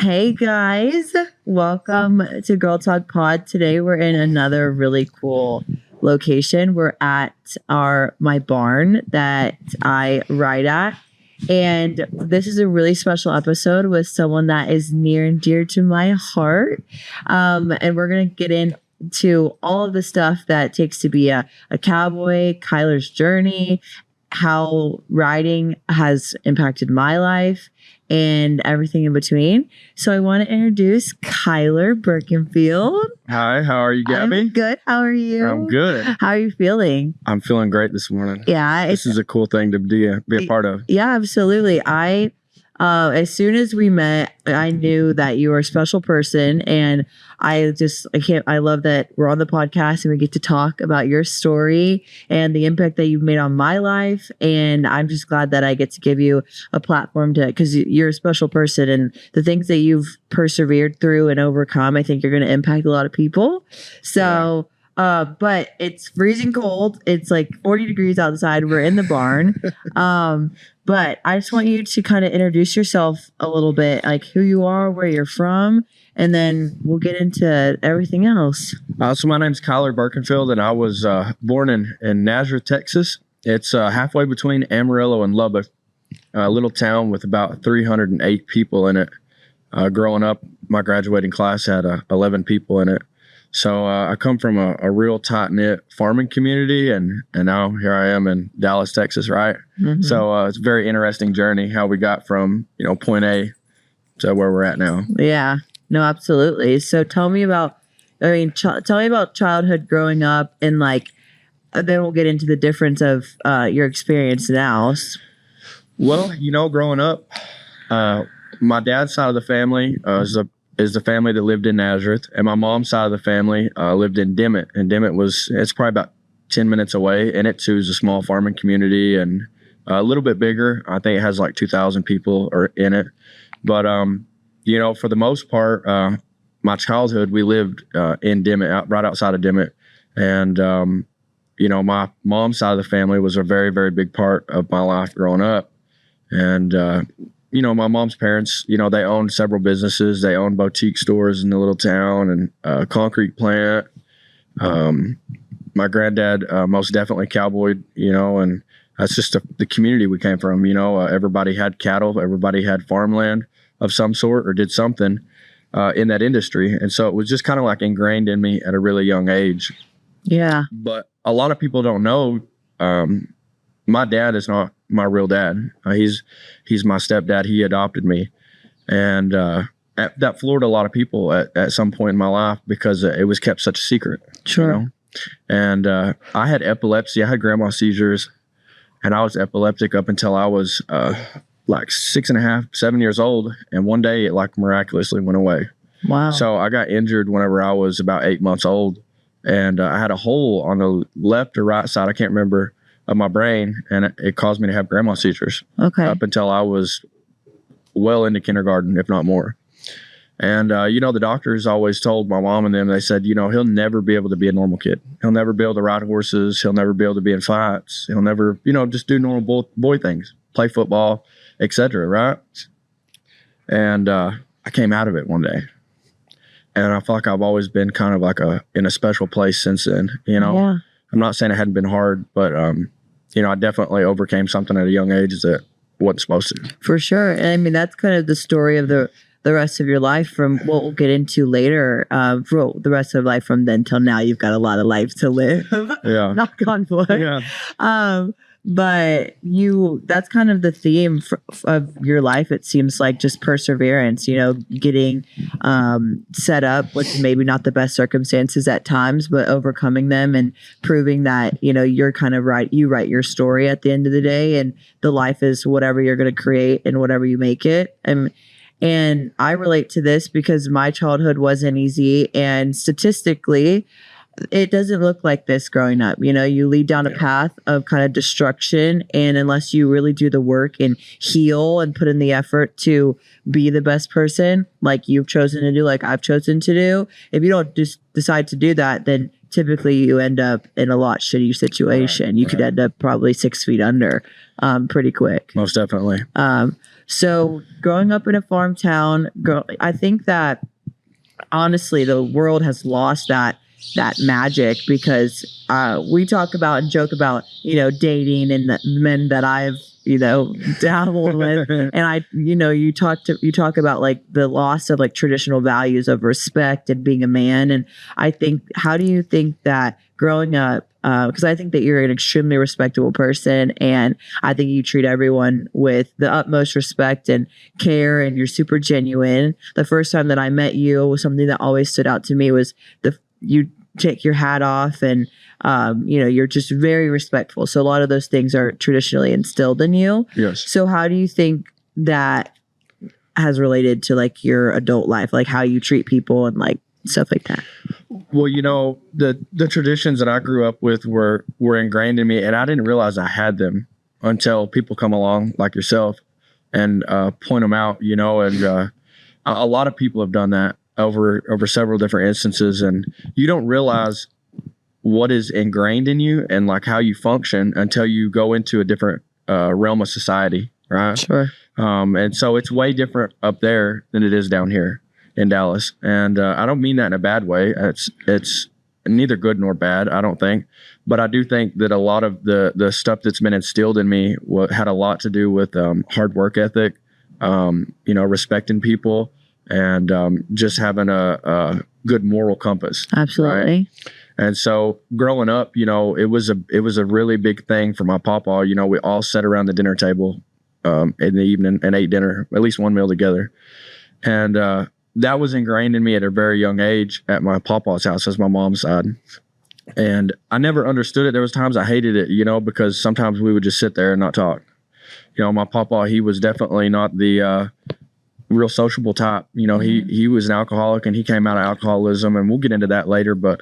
Hey guys, welcome to Girl Talk Pod. Today we're in another really cool location. We're at my barn that I ride at. And this is a really special episode with someone that is near and dear to my heart. And we're going to get into all of the stuff that it takes to be a cowboy, Kylar's journey, how riding has impacted my life, and everything in between. So I want to introduce Kylar Birkenfeld. Hi, how are you, Gabby? I'm good. How are you? I'm good. How are you feeling? I'm feeling great this morning. Yeah. This is a cool thing to be a part of. Yeah, absolutely. As soon as we met, I knew that you were a special person, and I love that we're on the podcast and we get to talk about your story and the impact that you've made on my life. And I'm just glad that I get to give you a platform because you're a special person, and the things that you've persevered through and overcome, I think you're going to impact a lot of people. So, but it's freezing cold. It's like 40 degrees outside. We're in the barn. But I just want you to kind of introduce yourself a little bit, like who you are, where you're from, and then we'll get into everything else. So my name's Kylar Birkenfeld, and I was born in Nazareth, Texas. It's halfway between Amarillo and Lubbock, a little town with about 308 people in it. Growing up, my graduating class had 11 people in it. So I come from a real tight-knit farming community, and now here I am in Dallas, Texas, right? Mm-hmm. So it's a very interesting journey how we got from, point A to where we're at now. Yeah, no, absolutely. So tell me about childhood growing up, and then we'll get into the difference of your experience now. Well, growing up, my dad's side of the family is the family that lived in Nazareth, and my mom's side of the family lived in Dimmitt. And Dimmitt it's probably about 10 minutes away, and it too is a small farming community and a little bit bigger. I think it has like 2,000 people in it. But, for the most part, my childhood, we lived in Dimmitt, right outside of Dimmitt. And, my mom's side of the family was a very, very big part of my life growing up. And, my mom's parents, they owned several businesses. They owned boutique stores in the little town and a concrete plant. My granddad, most definitely cowboyed, and that's just the community we came from. Everybody had cattle. Everybody had farmland of some sort or did something in that industry. And so it was just kind of like ingrained in me at a really young age. Yeah. But a lot of people don't know, my dad is not my real dad. He's my stepdad. He adopted me. And that floored a lot of people at some point in my life because it was kept such a secret. Sure. And I had epilepsy. I had grandma seizures, and I was epileptic up until I was like 6.5, 7 years old. And one day it miraculously went away. Wow. So I got injured whenever I was about 8 months old. And I had a hole on the left or right side, I can't remember, of my brain, and it caused me to have grandma seizures. Okay. Up until I was well into kindergarten, if not more. And, the doctors always told my mom and them, they said, he'll never be able to be a normal kid. He'll never be able to ride horses. He'll never be able to be in fights. He'll never, just do normal boy things, play football, etc. Right? And I came out of it one day. And I feel like I've always been kind of in a special place since then, Yeah. I'm not saying it hadn't been hard, but, I definitely overcame something at a young age that wasn't supposed to. For sure. And I mean, that's kind of the story of the rest of your life from what we'll get into later. For the rest of life from then till now, you've got a lot of life to live. Yeah. Knock on wood. Yeah. But that's kind of the theme of your life. It seems like just perseverance, getting set up with maybe not the best circumstances at times, but overcoming them and proving that, you're kind of right. You write your story at the end of the day, and the life is whatever you're going to create and whatever you make it. And I relate to this because my childhood wasn't easy, and statistically, it doesn't look like this growing up. You lead down a path of kind of destruction, and unless you really do the work and heal and put in the effort to be the best person like you've chosen to do, like I've chosen to do, if you don't just decide to do that, then typically you end up in a lot shitty situation. You could end up probably 6 feet under pretty quick. Most definitely. So growing up in a farm town, I think that honestly the world has lost that magic, because we talk about and joke about, dating and the men that I've, dabbled with. And you talk about like the loss of like traditional values of respect and being a man. And I think, how do you think that growing up, because I think that you're an extremely respectable person, and I think you treat everyone with the utmost respect and care, and you're super genuine. The first time that I met you, was something that always stood out to me was you take your hat off, and you're just very respectful. So a lot of those things are traditionally instilled in you. Yes. So how do you think that has related to like your adult life, like how you treat people and like stuff like that? Well, the traditions that I grew up with were ingrained in me, and I didn't realize I had them until people come along like yourself and point them out. And a lot of people have done that over several different instances, and you don't realize what is ingrained in you and like how you function until you go into a different realm of society, right? Sure. And so it's way different up there than it is down here in Dallas. And I don't mean that in a bad way. It's neither good nor bad, I don't think. But I do think that a lot of the stuff that's been instilled in me had a lot to do with hard work ethic, respecting people, and just having a good moral compass. Absolutely. Right? And so growing up, it was a really big thing for my papa. We all sat around the dinner table in the evening and ate dinner, at least one meal together. And that was ingrained in me at a very young age at my papa's house, as my mom's side. And I never understood it. There was times I hated it, because sometimes we would just sit there and not talk. My papa, he was definitely not the real sociable type. He was an alcoholic, and he came out of alcoholism, and we'll get into that later. But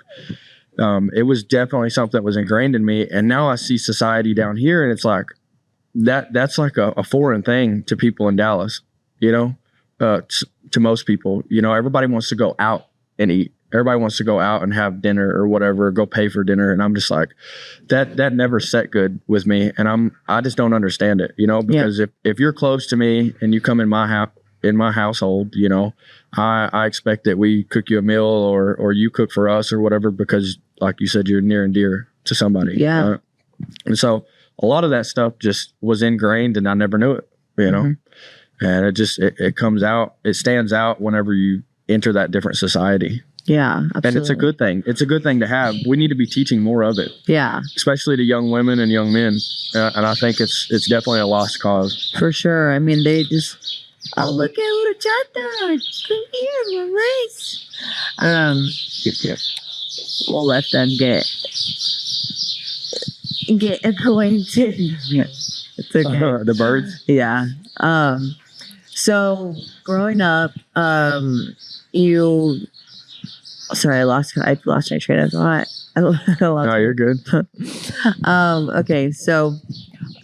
it was definitely something that was ingrained in me. And now I see society down here, and it's like that's like a foreign thing to people in Dallas, to most people. Everybody wants to go out and eat. Everybody wants to go out and have dinner or whatever, go pay for dinner. And I'm just like, that never set good with me. And I just don't understand it, because if you're close to me and you come in my household, I expect that we cook you a meal or you cook for us or whatever, because like you said, you're near and dear to somebody. Yeah. And so a lot of that stuff just was ingrained, and I never knew it, and it comes out, it stands out whenever you enter that different society. Yeah, absolutely. And it's a good thing. It's a good thing to have. We need to be teaching more of it. Yeah. Especially to young women and young men. And I think it's definitely a lost cause. For sure. I mean, they just, look at little chata. Come here, my race. We'll let them get acquainted. It's okay. The birds? Yeah. So growing up, sorry, I lost my train of thought. No, you're good. Okay, so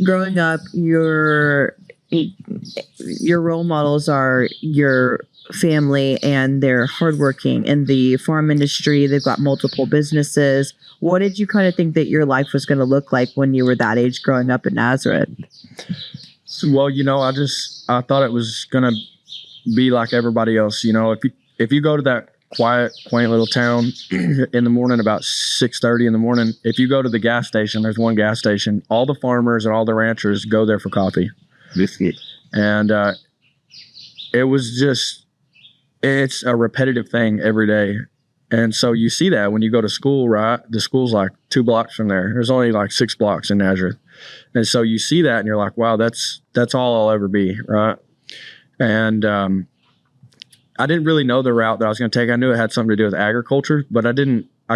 growing up, your role models are your family, and they're hardworking in the farm industry. They've got multiple businesses. What did you kind of think that your life was going to look like when you were that age growing up in Nazareth? Well, I thought it was going to be like everybody else. If you go to that quiet, quaint little town in the morning, about 6:30 in the morning, if you go to the gas station, there's one gas station, all the farmers and all the ranchers go there for coffee. And it's a repetitive thing every day. And so you see that when you go to school, right? The school's like 2 blocks from there. There's only like 6 blocks in Nazareth. And so you see that and you're like, wow, that's all I'll ever be, right? And I didn't really know the route that I was going to take. I knew it had something to do with agriculture, but I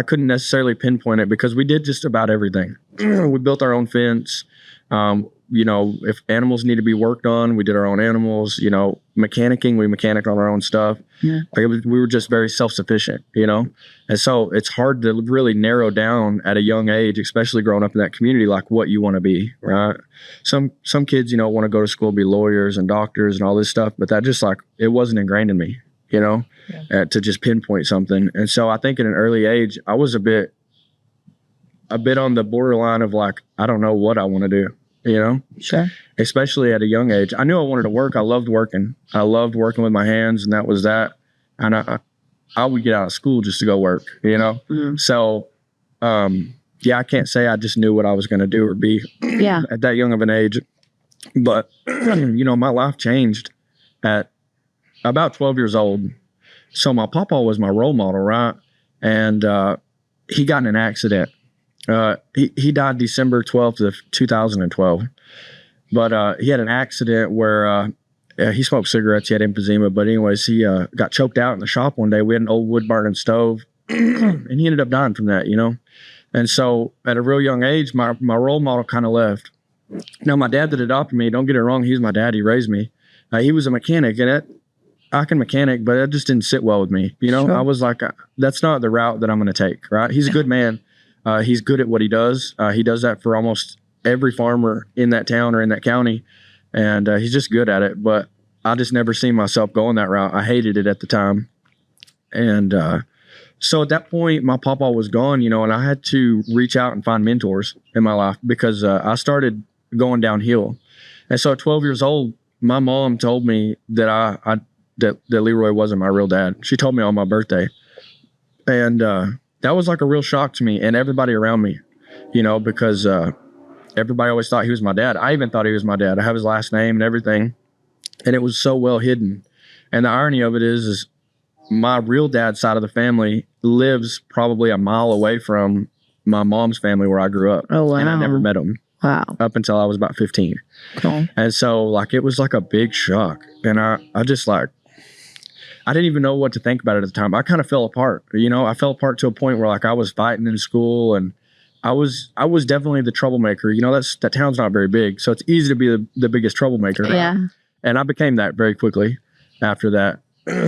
couldn't necessarily pinpoint it, because we did just about everything. We built our own fence. If animals need to be worked on, we did our own animals. Mechanicking, we mechanicked on our own stuff. Yeah. We were just very self-sufficient, and so it's hard to really narrow down at a young age, especially growing up in that community, like what you want to be, right? Some kids, want to go to school, be lawyers and doctors and all this stuff, but that just it wasn't ingrained in me, to just pinpoint something. And so I think at an early age, I was a bit a bit on the borderline of like, I don't know what I want to do, Sure. especially at a young age. I knew I wanted to work. I loved working. I loved working with my hands, and that was that. And I would get out of school just to go work, So, I can't say I just knew what I was going to do or be at that young of an age. But, my life changed at about 12 years old. So my papa was my role model, right? And he got in an accident. He died December 12th of 2012. But he had an accident where he smoked cigarettes. He had emphysema. But anyways, he got choked out in the shop one day. We had an old wood burning stove. And he ended up dying from that, And so at a real young age, my role model kind of left. Now, my dad that adopted me, don't get it wrong, he's my dad. He raised me. He was a mechanic, and I can mechanic, but it just didn't sit well with me. Sure. I was like, that's not the route that I'm going to take, right? He's a good man. He's good at what he does. He does that for almost every farmer in that town or in that county, and he's just good at it. But I just never seen myself going that route. I hated it at the time. And so at that point, my papa was gone, and I had to reach out and find mentors in my life because I started going downhill. And so at 12 years old, my mom told me that that Leroy wasn't my real dad. She told me on my birthday. And that was like a real shock to me and everybody around me, because everybody always thought he was my dad. I even thought he was my dad. I have his last name and everything. And it was so well hidden. And the irony of it is my real dad's side of the family lives probably a mile away from my mom's family where I grew up. Oh, wow. And I never met him. Wow. Up until I was about 15. Cool. And so like, it was like a big shock. And I just like, I didn't even know what to think about it at the time. I kind of fell apart, I fell apart to a point where like I was fighting in school, and I was definitely the troublemaker. That town's not very big, so it's easy to be the biggest troublemaker. Yeah. And I became that very quickly after that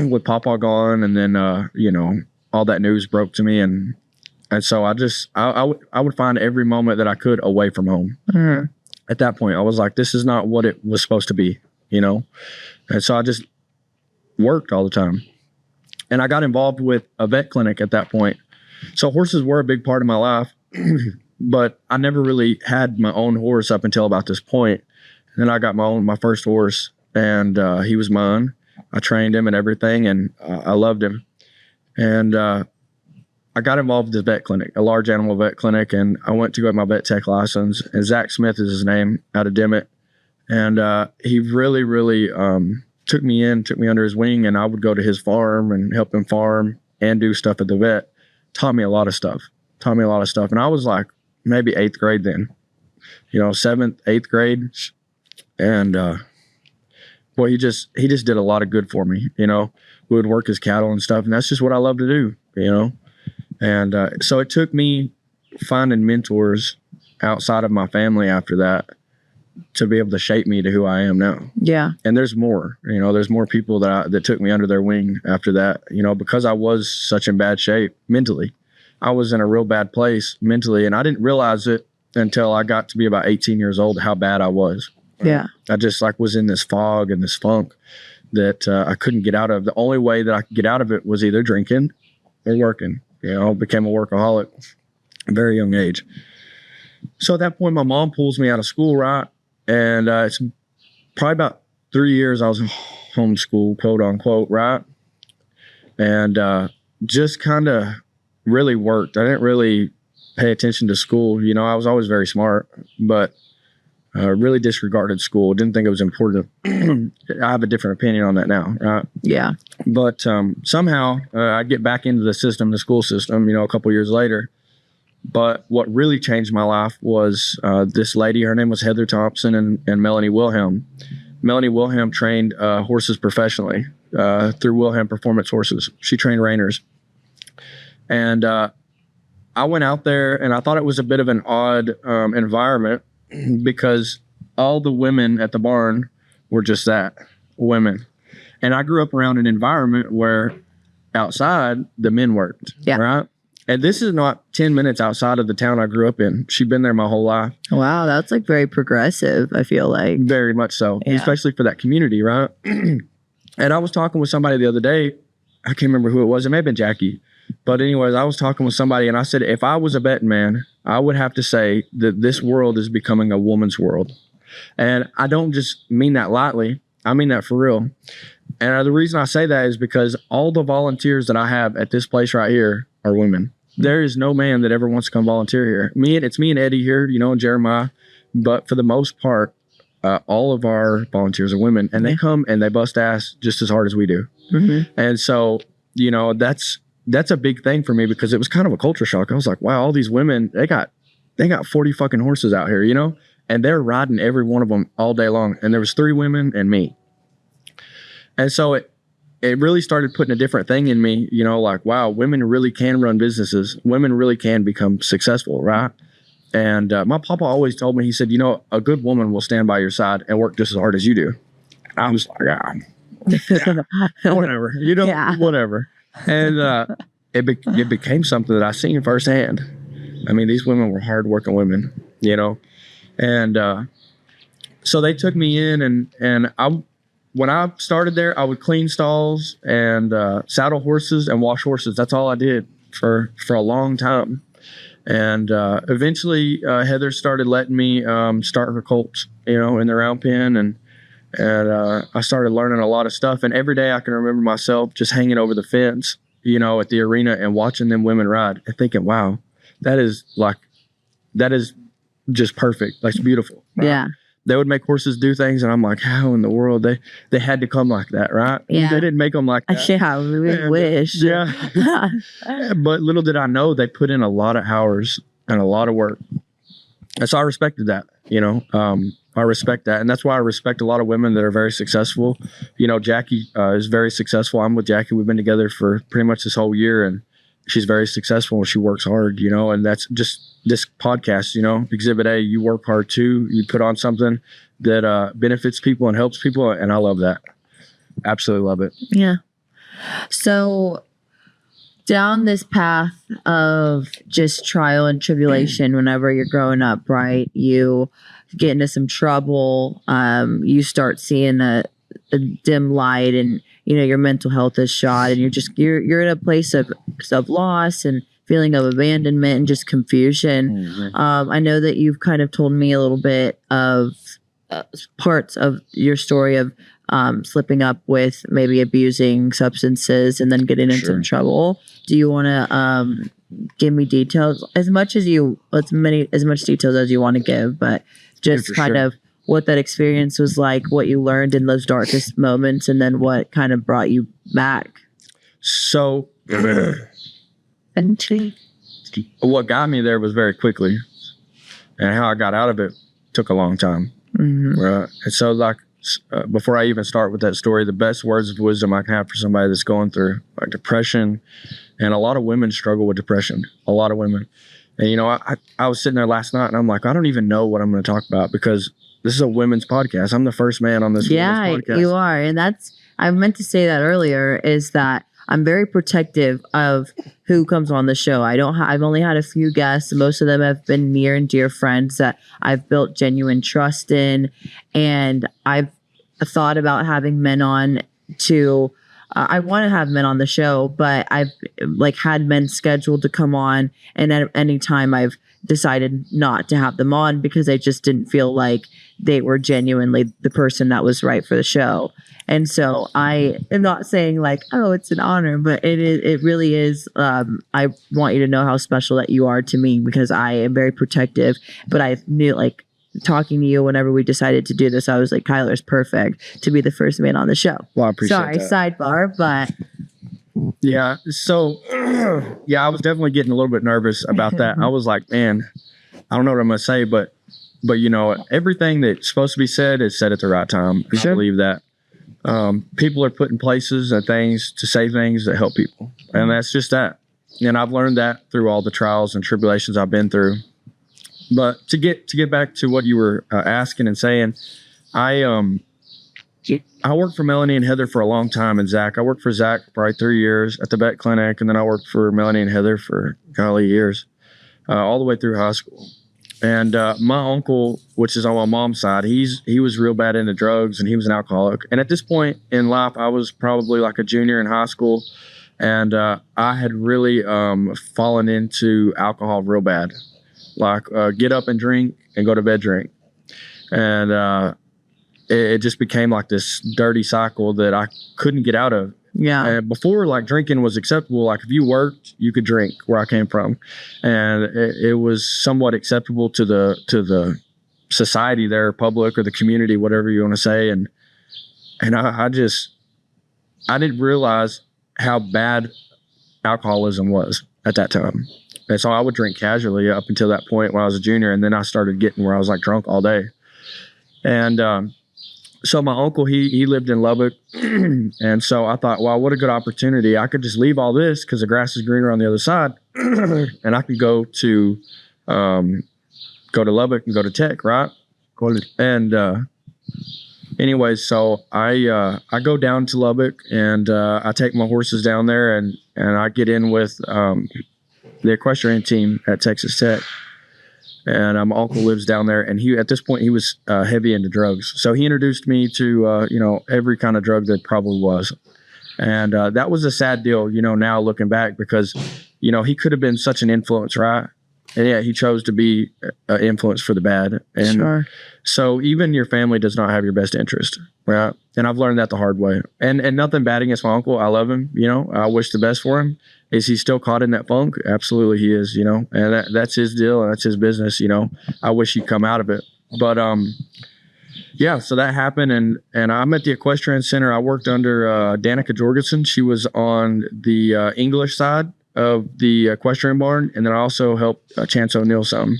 with Papa gone. And then, all that news broke to me. And so I would find every moment that I could away from home. Mm-hmm. At that point, I was like, this is not what it was supposed to be, And so I just worked all the time. And I got involved with a vet clinic at that point. So horses were a big part of my life, but I never really had my own horse up until about this point. And then I got my first horse, and he was mine. I trained him and everything, and I loved him. And I got involved with this vet clinic, a large animal vet clinic, and I went to get my vet tech license. And Zach Smith is his name, out of Dimmitt. And he really, really took me under his wing, and I would go to his farm and help him farm and do stuff at the vet. Taught me a lot of stuff. And I was like maybe 8th grade then, 7th, 8th grade. And boy, he just did a lot of good for me. We would work his cattle and stuff, and that's just what I love to do, And so it took me finding mentors outside of my family after that to be able to shape me to who I am now. Yeah. And there's more, there's more people that took me under their wing after that, because I was such in bad shape mentally. I was in a real bad place mentally, and I didn't realize it until I got to be about 18 years old, how bad I was. Yeah. I just was in this fog and this funk that I couldn't get out of. The only way that I could get out of it was either drinking or working. Became a workaholic at a very young age. So at that point, my mom pulls me out of school, right? And it's probably about 3 years I was homeschooled, quote unquote, right? And just kind of really worked. I didn't really pay attention to school. I was always very smart, but really disregarded school. Didn't think it was important. I have a different opinion on that now, right? Yeah. But somehow I get back into the school system, a couple years later. But what really changed my life was this lady. Her name was Heather Thompson and Melanie Wilhelm. Melanie Wilhelm trained horses professionally through Wilhelm Performance Horses. She trained reiners. And I went out there, and I thought it was a bit of an odd environment because all the women at the barn were just that, women. And I grew up around an environment where outside the men worked, right? And this is not 10 minutes outside of the town I grew up in. She'd been there my whole life. Wow, that's very progressive, I feel like. Very much so, especially for that community, right? And I was talking with somebody the other day. I can't remember who it was. It may have been Jackie. But anyways, I was talking with somebody and I said, if I was a betting man, I would have to say that this world is becoming a woman's world. And I don't just mean that lightly. I mean that for real. And the reason I say that is because all the volunteers that I have at this place right here are women. There is no man that ever wants to come volunteer here. It's me and Eddie here, and Jeremiah. But for the most part, all of our volunteers are women, and they come and they bust ass just as hard as we do. Mm-hmm. And so, that's a big thing for me because it was kind of a culture shock. I was like, wow, all these women, they got 40 fucking horses out here, and they're riding every one of them all day long. And there was 3 women and me. And so it really started putting a different thing in me, like, wow, women really can run businesses. Women really can become successful, right? And my papa always told me, he said, a good woman will stand by your side and work just as hard as you do. I was like, whatever, whatever. And it became something that I seen firsthand. I mean, these women were hardworking women, and so they took me in, and when I started there, I would clean stalls and saddle horses and wash horses. That's all I did for a long time. And eventually, Heather started letting me start her colts, in the round pen, and I started learning a lot of stuff. And every day I can remember myself just hanging over the fence, at the arena and watching them women ride and thinking, wow, that is just perfect. That's beautiful. Right? Yeah. They would make horses do things, and I'm like, how in the world they had to come like that, right? Yeah. They didn't make them like that. Actually, I really wish. Yeah. But little did I know they put in a lot of hours and a lot of work. And so I respected that, I respect that. And that's why I respect a lot of women that are very successful. Jackie is very successful. I'm with Jackie. We've been together for pretty much this whole year, and she's very successful and she works hard, and that's just this podcast, Exhibit A, you work hard too. You put on something that benefits people and helps people. And I love that. Absolutely love it. Yeah. So down this path of just trial and tribulation, whenever you're growing up, right, you get into some trouble, you start seeing a dim light, and your mental health is shot, and you're in a place of loss and feeling of abandonment and just confusion. Mm-hmm. I know that you've kind of told me a little bit of parts of your story of slipping up with maybe abusing substances and then getting into some trouble. Do you want to give me details, as much details as you want to give, but just kind of what that experience was like, what you learned in those darkest moments, and then what kind of brought you back? So what got me there was very quickly, and how I got out of it took a long time. Mm-hmm. Right. And so before I even start with that story, the best words of wisdom I can have for somebody that's going through depression, and a lot of women struggle with depression, a lot of women. And, I was sitting there last night and I'm like, I don't even know what I'm going to talk about because this is a women's podcast. I'm the first man on this women's podcast. Yeah, you are. And I meant to say that earlier, is that I'm very protective of who comes on the show. I've only had a few guests. Most of them have been near and dear friends that I've built genuine trust in. And I've thought about having men on to, I want to have men on the show, but I've had men scheduled to come on. And at any time I've decided not to have them on because I just didn't feel like they were genuinely the person that was right for the show. And so I am not saying oh, it's an honor, but it really is. I want you to know how special that you are to me, because I am very protective, but I knew talking to you whenever we decided to do this, I was like, Kylar's perfect to be the first man on the show. Well, I appreciate that. Sorry, sidebar, but yeah. So I was definitely getting a little bit nervous about that. I was like, man, I don't know what I'm going to say, but everything that's supposed to be said is said at the right time. I believe that. People are put in places and things to say things that help people. And that's just that. And I've learned that through all the trials and tribulations I've been through. But to get back to what you were asking and saying, I worked for Melanie and Heather for a long time, and Zach. I worked for Zach for probably 3 years at the vet clinic, and then I worked for Melanie and Heather for years, all the way through high school. And my uncle, which is on my mom's side, he was real bad into drugs, and he was an alcoholic. And at this point in life, I was probably like a junior in high school, And I had really fallen into alcohol real bad, like get up and drink and go to bed drink. And it just became like this dirty cycle that I couldn't get out of. Yeah. And before, like, drinking was acceptable. Like, if you worked, you could drink where I came from. And it was somewhat acceptable to the society there, public, or the community, whatever you want to say. And I didn't realize how bad alcoholism was at that time. And so I would drink casually up until that point when I was a junior. And then I started getting where I was like drunk all day. And so my uncle, he lived in Lubbock. And so I thought, wow, what a good opportunity. I could just leave all this because the grass is greener on the other side. And I could go to Lubbock and go to Tech, right? And anyways, so I go down to Lubbock and I take my horses down there and I get in with the equestrian team at Texas Tech. And my uncle lives down there, and at this point he was heavy into drugs. So he introduced me to every kind of drug that probably was, and that was a sad deal. Now looking back, because he could have been such an influence, right? And yeah, he chose to be an influence for the bad. And Sure. So even your family does not have your best interest, right? And I've learned that the hard way. And nothing bad against my uncle. I love him. I wish the best for him. Is he still caught in that funk? Absolutely he is, and that's his deal and that's his business, I wish he'd come out of it. But yeah, so that happened, and I'm at the equestrian center. I worked under Danica Jorgensen. She was on the English side of the equestrian barn, and then I also helped Chance O'Neill some.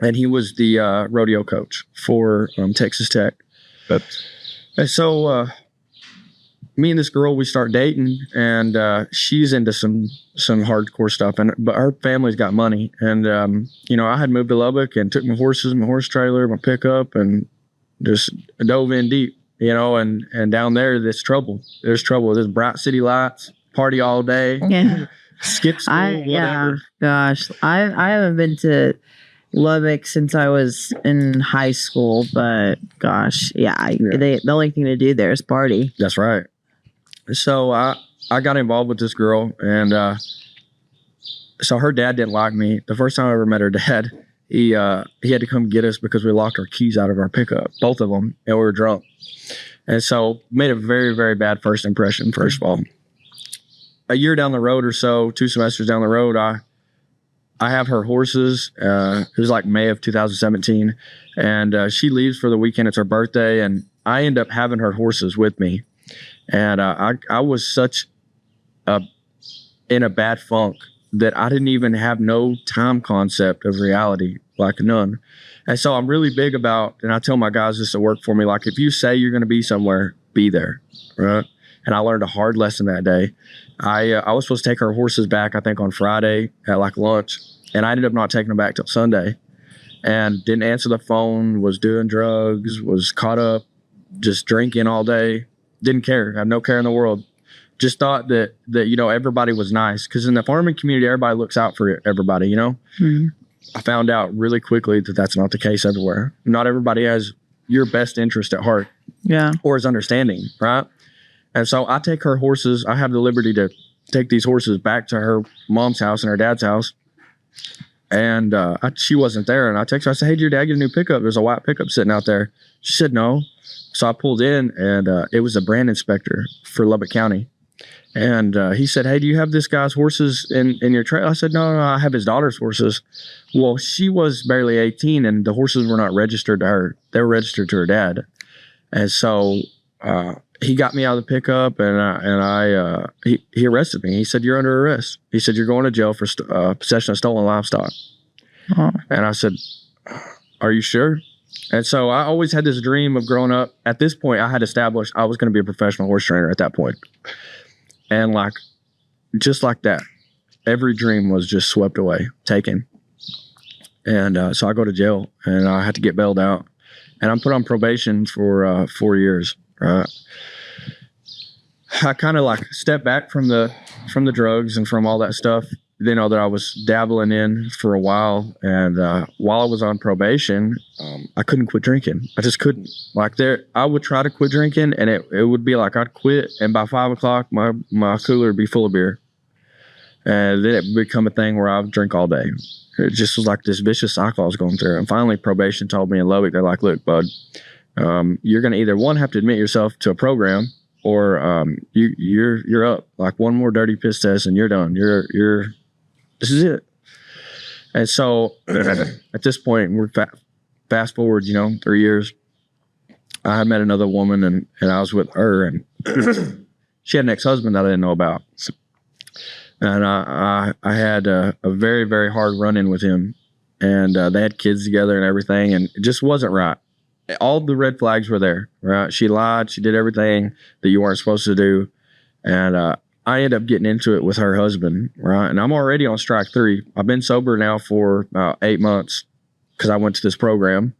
And he was the rodeo coach for Texas Tech. And so me and this girl, we start dating, and she's into some hardcore stuff, but her family's got money. And I had moved to Lubbock and took my horses, my horse trailer, my pickup, and just dove in deep, and down there there's trouble. There's bright city lights, party all day, Yeah. skip school, whatever. Yeah. Gosh, I haven't been to Lubbock since I was in high school, but gosh, the only thing to do there is party. That's right. So I got involved with this girl, and so her dad didn't like me. The first time I ever met her dad, he had to come get us because we locked our keys out of our pickup, both of them, and we were drunk. And so made a very, very bad first impression, first of all. A year down the road or so, 2 semesters down the road, I have her horses. It was like May of 2017, and she leaves for the weekend. It's her birthday, and I end up having her horses with me. And I was such in a bad funk that I didn't even have no time concept of reality, like none. And so I'm really big about, and I tell my guys this to work for me, like, if you say you're going to be somewhere, be there, right? And I learned a hard lesson that day. I was supposed to take her horses back, I think, on Friday at like lunch, and I ended up not taking them back till Sunday, and didn't answer the phone, was doing drugs, was caught up, just drinking all day. Didn't care. I have no care in the world. Just thought that everybody was nice, because in the farming community, everybody looks out for everybody. Mm-hmm. I found out really quickly that that's not the case everywhere. Not everybody has your best interest at heart. Yeah. Or is understanding, right? And so I take her horses. I have the liberty to take these horses back to her mom's house and her dad's house. And she wasn't there. And I text her. I said, "Hey, did your dad get a new pickup? There's a white pickup sitting out there." She said, "No." So I pulled in, and it was a brand inspector for Lubbock County. And he said, "Hey, do you have this guy's horses in your trailer?" I said, no, I have his daughter's horses. Well, she was barely 18, and the horses were not registered to her. They were registered to her dad. And so he got me out of the pickup, and he arrested me. He said, "You're under arrest." He said, "You're going to jail for possession of stolen livestock." Oh. And I said, "Are you sure?" And so I always had this dream of growing up. At this point, I had established I was going to be a professional horse trainer at that point. And just like that, every dream was just swept away, taken. And so I go to jail, and I had to get bailed out. And I'm put on probation for 4 years. Right? I kind of stepped back from the drugs and from all that stuff. that I was dabbling in for a while. And while I was on probation, I couldn't quit drinking. I just couldn't. I would try to quit drinking, and it would be like I'd quit, and by 5 o'clock, my cooler would be full of beer. And then it would become a thing where I would drink all day. It just was like this vicious cycle I was going through. And finally, probation told me in Lubbock, they're like, look, bud, you're going to either, one, have to admit yourself to a program, or you're up. Like one more dirty piss test and you're done. This is it. And so at this point, we're fast forward, 3 years. I had met another woman, and I was with her, and she had an ex-husband that I didn't know about. And I had a very, very hard run-in with him, and they had kids together and everything, and it just wasn't right. All the red flags were there, right? She lied. She did everything that you weren't supposed to do. And I ended up getting into it with her husband, right? And I'm already on strike 3. I've been sober now for about 8 months because I went to this program.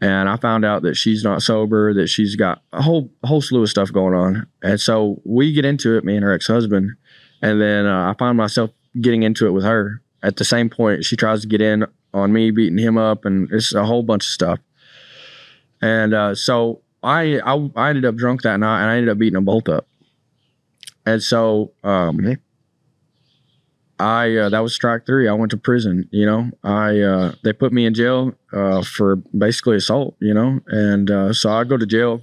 And I found out that she's not sober, that she's got a whole slew of stuff going on. And so we get into it, me and her ex-husband. And then I find myself getting into it with her. At the same point, she tries to get in on me, beating him up, and it's a whole bunch of stuff. And so I ended up drunk that night, and I ended up beating them both up. And so that was strike 3. I went to prison. They put me in jail for basically assault. And so I go to jail,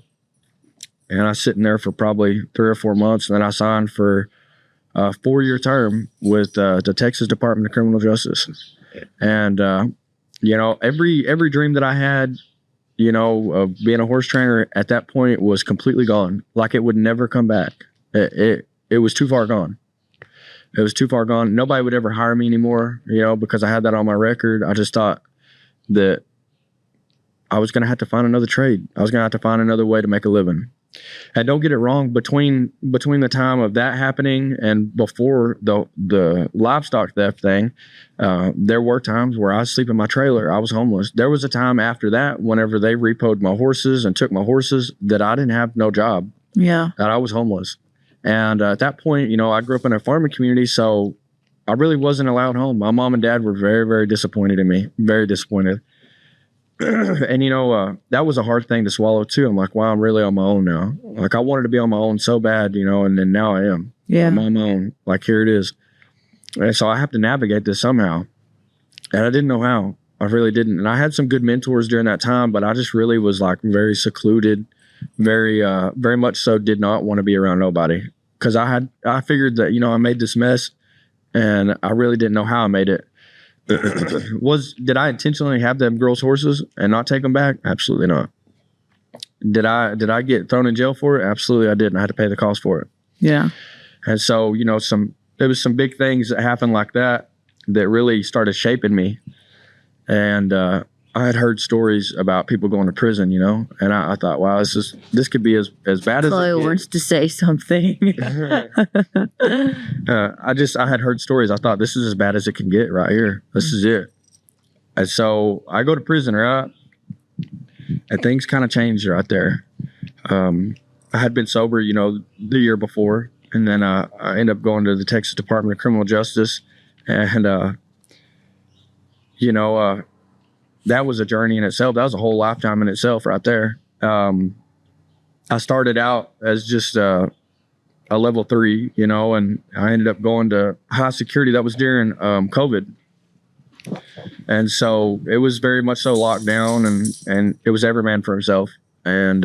and I sit in there for probably 3 or 4 months, and then I signed for a 4-year term with the Texas Department of Criminal Justice. And every dream that I had, of being a horse trainer at that point was completely gone. Like it would never come back. It was too far gone. It was too far gone. Nobody would ever hire me anymore, because I had that on my record. I just thought that I was going to have to find another trade. I was going to have to find another way to make a living. And don't get it wrong, between the time of that happening and before the livestock theft thing, there were times where I was sleeping in my trailer. I was homeless. There was a time after that, whenever they repoed my horses and took my horses, that I didn't have no job. Yeah. That I was homeless. And at that point, I grew up in a farming community, so I really wasn't allowed home. My mom and dad were very, very disappointed in me, very disappointed. And that was a hard thing to swallow too. I'm like, wow, I'm really on my own now. Like I wanted to be on my own so bad, and then now I am. Yeah. I'm on my own. Like here it is. And so I have to navigate this somehow. And I didn't know how. I really didn't. And I had some good mentors during that time, but I just really was like very secluded, very much so did not want to be around nobody. Cause I figured that, I made this mess, and I really didn't know how I made it. Did I intentionally have them girls' horses and not take them back? Absolutely not. Did I get thrown in jail for it? Absolutely I did, and I had to pay the cost for it. Yeah. And so, there was some big things that happened like that really started shaping me. And I had heard stories about people going to prison, and I thought, wow, this could be as bad as Chloe wants to say something. I had heard stories. I thought this is as bad as it can get right here. This is it. And so I go to prison, right? And things kind of changed right there. I had been sober, the year before, and then I ended up going to the Texas Department of Criminal Justice, and that was a journey in itself. That was a whole lifetime in itself right there. I started out as just a level 3, and I ended up going to high security. That was during COVID. And so it was very much so locked down, and it was every man for himself. And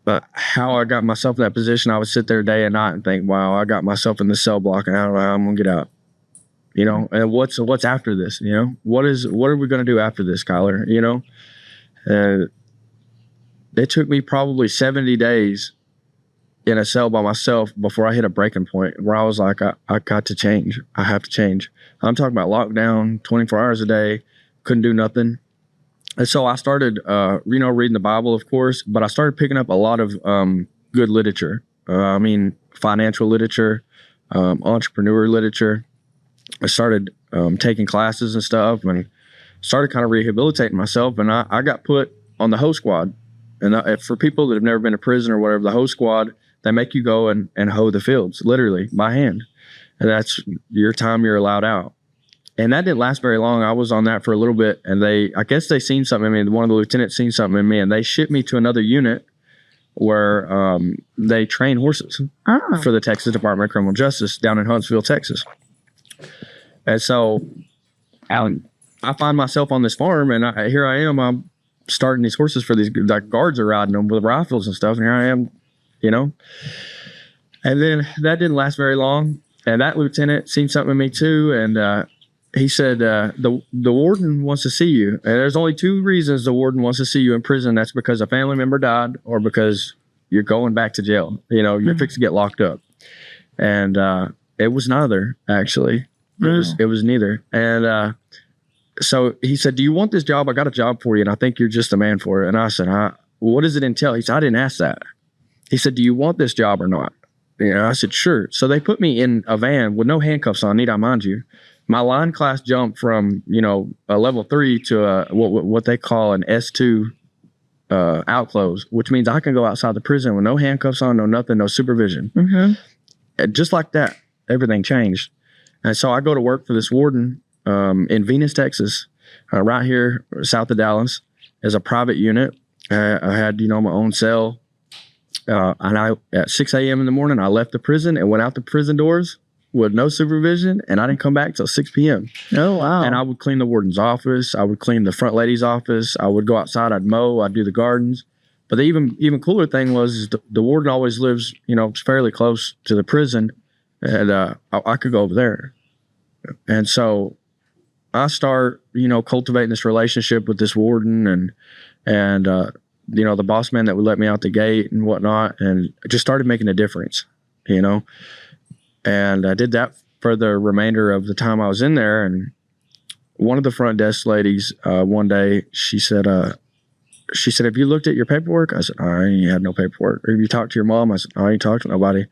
but how I got myself in that position, I would sit there day and night and think, wow, I got myself in this cell block, and I don't know how I'm going to get out. And what's after this? What are we going to do after this, Kylar? It took me probably 70 days in a cell by myself before I hit a breaking point where I was like, I got to change. I have to change. I'm talking about lockdown, 24 hours a day, couldn't do nothing. And so I started, reading the Bible, of course, but I started picking up a lot of good literature. Financial literature, entrepreneur literature. I started taking classes and stuff, and started kind of rehabilitating myself. And I got put on the hoe squad. And for people that have never been to prison or whatever, the hoe squad, they make you go and hoe the fields, literally, by hand. and that's your time you're allowed out. And that didn't last very long. I was on that for a little bit, and I guess they seen something in me. One of the lieutenants seen something in me, and they shipped me to another unit where they train horses for the Texas Department of Criminal Justice down in Huntsville, Texas. And so I find myself on this farm, and here I am. I'm starting these horses for these, like, guards are riding them with rifles and stuff, and here I am, you know. And then that didn't last very long, and that lieutenant seen something in me too, and he said, the warden wants to see you. And there's only two reasons the warden wants to see you in prison. That's because a family member died or because you're going back to jail. You know, you're fixed to get locked up. And it was neither, actually. It was neither. And so he said, do you want this job? I got a job for you, and I think you're just the man for it. And I said, what does it entail? He said, I didn't ask that. He said, do you want this job or not? You know, I said, sure. So they put me in a van with no handcuffs on, need I mind you. My line class jumped from, you know, a level 3 to what they call an S2 outclose, which means I can go outside the prison with no handcuffs on, no nothing, no supervision. And just like that, everything changed. And so I go to work for this warden in Venus, Texas, right here south of Dallas, as a private unit. I had, you know, my own cell. And at 6 a.m. in the morning, I left the prison and went out the prison doors with no supervision, and I didn't come back till 6 p.m. Oh, wow. And I would clean the warden's office. I would clean the front lady's office. I would go outside. I'd mow. I'd do the gardens. But the even cooler thing was the warden always lives, you know, fairly close to the prison, and I could go over there. And so I start, you know, cultivating this relationship with this warden and you know, the boss man that would let me out the gate and whatnot, and I just started making a difference, you know. And I did that for the remainder of the time I was in there. And one of the front desk ladies, one day, she said, have you looked at your paperwork? I said, I ain't had no paperwork. Have you talked to your mom? I said, I ain't talked to nobody.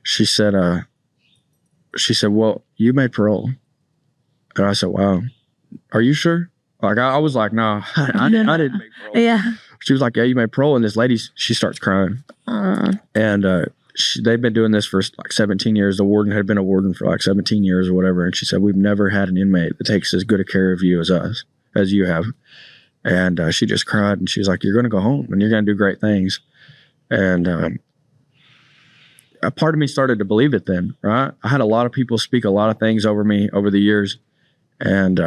She said, well, you made parole. And I said, wow, are you sure? Like, I was like, no, I didn't make parole. Yeah. She was like, yeah, you made parole. And this lady, she starts crying. And they've been doing this for like 17 years. The warden had been a warden for like 17 years or whatever. And she said, we've never had an inmate that takes as good a care of you as you have. And she just cried, and she was like, you're going to go home and you're going to do great things. And a part of me started to believe it then, right? I had a lot of people speak a lot of things over me over the years. And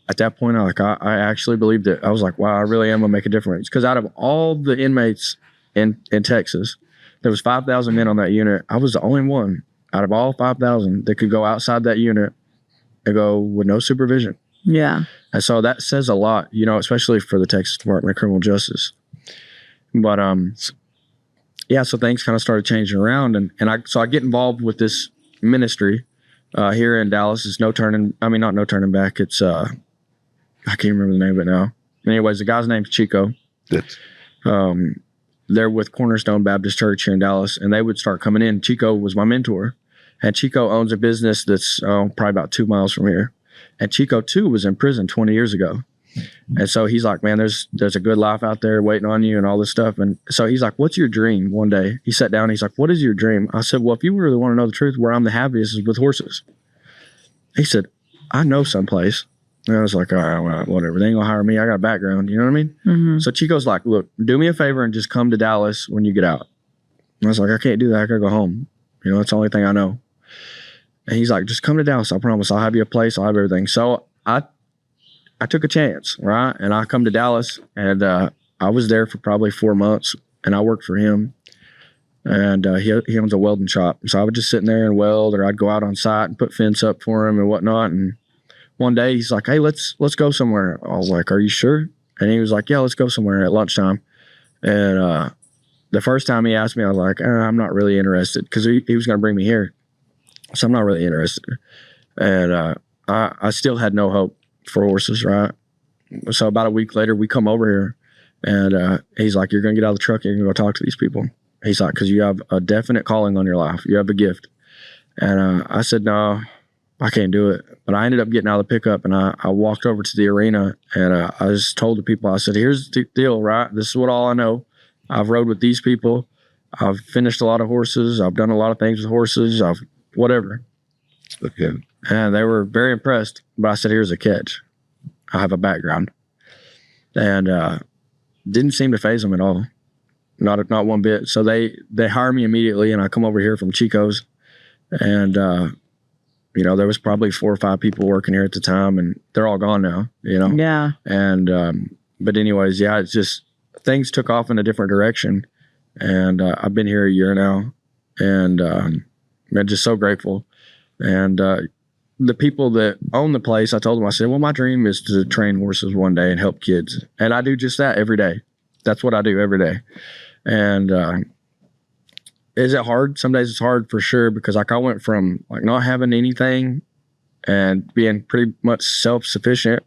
at that point, I actually believed it. I was like, wow, I really am going to make a difference. Because out of all the inmates in Texas, there was 5,000 men on that unit. I was the only one out of all 5,000 that could go outside that unit and go with no supervision. Yeah. And so that says a lot, you know, especially for the Texas Department of Criminal Justice. But yeah, so things kind of started changing around, and I get involved with this ministry here in Dallas. It's not turning back. It's I can't remember the name of it now. Anyways, the guy's name's Chico. They're with Cornerstone Baptist Church here in Dallas, and they would start coming in. Chico was my mentor, and Chico owns a business that's probably about 2 miles from here. And Chico too was in prison 20 years ago. And so he's like, man, there's a good life out there waiting on you and all this stuff. And so he's like, what's your dream? One day he sat down, he's like, what is your dream? I said, well, if you really want to know the truth, where I'm the happiest is with horses. He said, I know someplace. And I was like, all right, well, whatever. They ain't gonna hire me. I got a background. You know what I mean? Mm-hmm. So Chico's like, look, do me a favor and just come to Dallas when you get out. And I was like, I can't do that. I gotta go home. You know, it's the only thing I know. And he's like, just come to Dallas. I promise I'll have you a place. I'll have everything. So I took a chance, right? And I come to Dallas, and I was there for probably 4 months, and I worked for him. And he owns a welding shop. So I would just sit in there and weld, or I'd go out on site and put fence up for him and whatnot. And one day he's like, hey, let's go somewhere. I was like, are you sure? And he was like, yeah, let's go somewhere at lunchtime. And the first time he asked me, I was like, I'm not really interested, because he was going to bring me here. So I'm not really interested. And I still had no hope for horses, right? So about a week later, we come over here, and he's like, you're going to get out of the truck and you're going to go talk to these people. He's like, because you have a definite calling on your life. You have a gift. And I said, no, I can't do it. But I ended up getting out of the pickup, and I walked over to the arena, and I just told the people, I said, here's the deal, right? This is what all I know. I've rode with these people, I've finished a lot of horses. I've done a lot of things with horses. Whatever. Okay. And they were very impressed. But I said, here's a catch. I have a background. And didn't seem to faze them at all. Not one bit. So they hire me immediately, and I come over here from Chico's. And, there was probably 4 or 5 people working here at the time, and they're all gone now, Yeah. And, but anyways, yeah, it's just things took off in a different direction. And I've been here a year now, and I'm just so grateful. And the people that own the place, I told them, I said, well, my dream is to train horses one day and help kids. And I do just that every day. That's what I do every day. And is it hard? Some days it's hard for sure, because like I went from like not having anything and being pretty much self-sufficient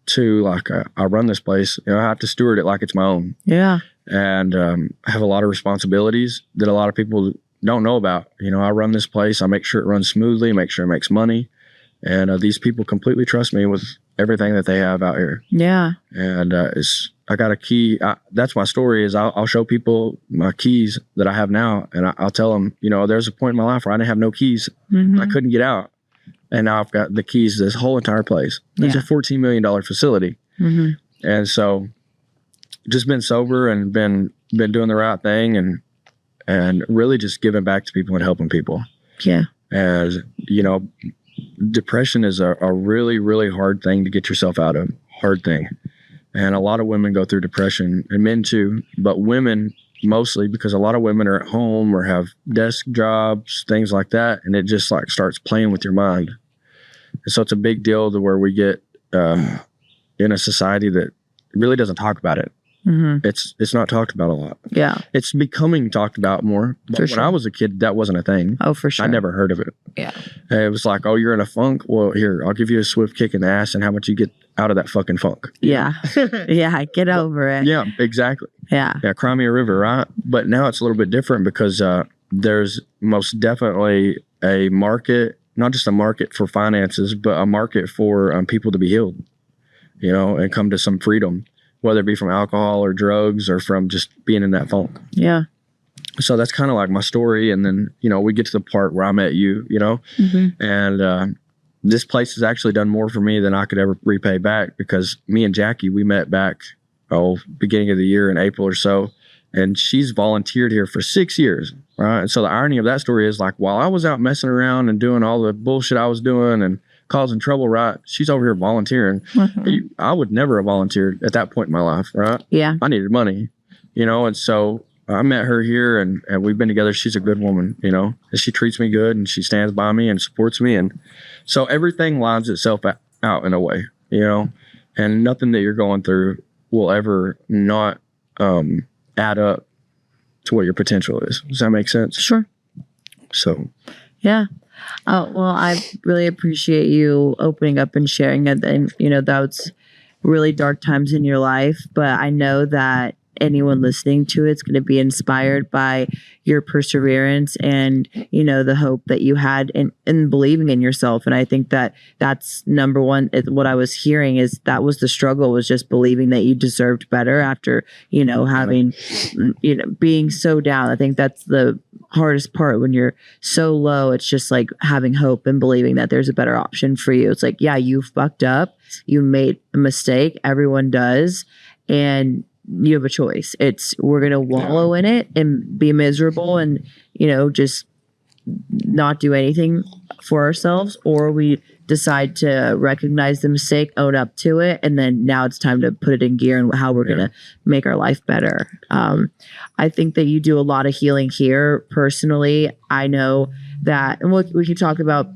to like I run this place. I have to steward it like it's my own. Yeah. And I have a lot of responsibilities that a lot of people don't know about. I run this place. I make sure it runs smoothly, make sure it makes money. And these people completely trust me with everything that they have out here. Yeah. And I got a key. That's my story is I'll show people my keys that I have now. And I'll tell them, there's a point in my life where I didn't have no keys. Mm-hmm. I couldn't get out. And now I've got the keys to this whole entire place. It's a $14 million facility. Mm-hmm. And so just been sober and been doing the right thing and really just giving back to people and helping people. Yeah. As depression is a really, really hard thing to get yourself out of. Hard thing. And a lot of women go through depression, and men too, but women mostly, because a lot of women are at home or have desk jobs, things like that. And it just like starts playing with your mind. And so it's a big deal to where we get in a society that really doesn't talk about it. Mm-hmm. It's not talked about a lot. Yeah. It's becoming talked about more. But when I was a kid, that wasn't a thing. Oh, for sure. I never heard of it. Yeah. And it was like, oh, you're in a funk? Well, here, I'll give you a swift kick in the ass and how much you get out of that fucking funk. Yeah. Yeah. Get over it. Yeah, exactly. Yeah. Yeah, cry me a river, right? But now it's a little bit different because there's most definitely a market, not just a market for finances, but a market for people to be healed, and come to some freedom, whether it be from alcohol or drugs or from just being in that funk. Yeah. So that's kind of like my story. And then, we get to the part where I met you, Mm-hmm. and this place has actually done more for me than I could ever repay back, because me and Jackie, we met back, beginning of the year in April or so. And she's volunteered here for 6 years, right? And so the irony of that story is like, while I was out messing around and doing all the bullshit I was doing and causing trouble, right? She's over here volunteering. Mm-hmm. I would never have volunteered at that point in my life, right? Yeah. I needed money, and so I met her here and we've been together. She's a good woman, and she treats me good and she stands by me and supports me. And so everything lines itself out in a way, and nothing that you're going through will ever not add up to what your potential is. Does that make sense? Sure. So, yeah. Oh, well, I really appreciate you opening up and sharing it. And, that was really dark times in your life, but I know that anyone listening to it's going to be inspired by your perseverance and, the hope that you had in believing in yourself. And I think that that's number one. What I was hearing is that was the struggle, was just believing that you deserved better after, having, being so down. I think that's the hardest part when you're so low. It's just like having hope and believing that there's a better option for you. It's like, yeah, you fucked up. You made a mistake. Everyone does. And you have a choice. We're going to wallow in it and be miserable and, just not do anything for ourselves, or we decide to recognize the mistake, own up to it, and then now it's time to put it in gear and how we're going to make our life better. I think that you do a lot of healing here. Personally, I know that, and we can talk about,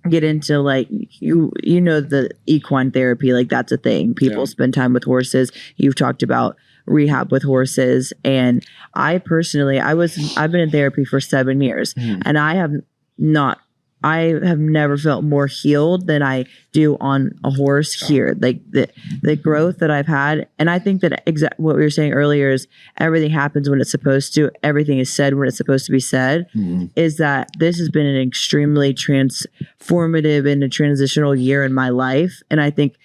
get into like the equine therapy, like that's a thing. People spend time with horses. You've talked about rehab with horses, and I personally, I've been in therapy for 7 years, and I have never felt more healed than I do on a horse here. Like the growth that I've had. And I think that what we were saying earlier is everything happens when it's supposed to. Everything is said when it's supposed to be said. Is that this has been an extremely transformative and a transitional year in my life. And I think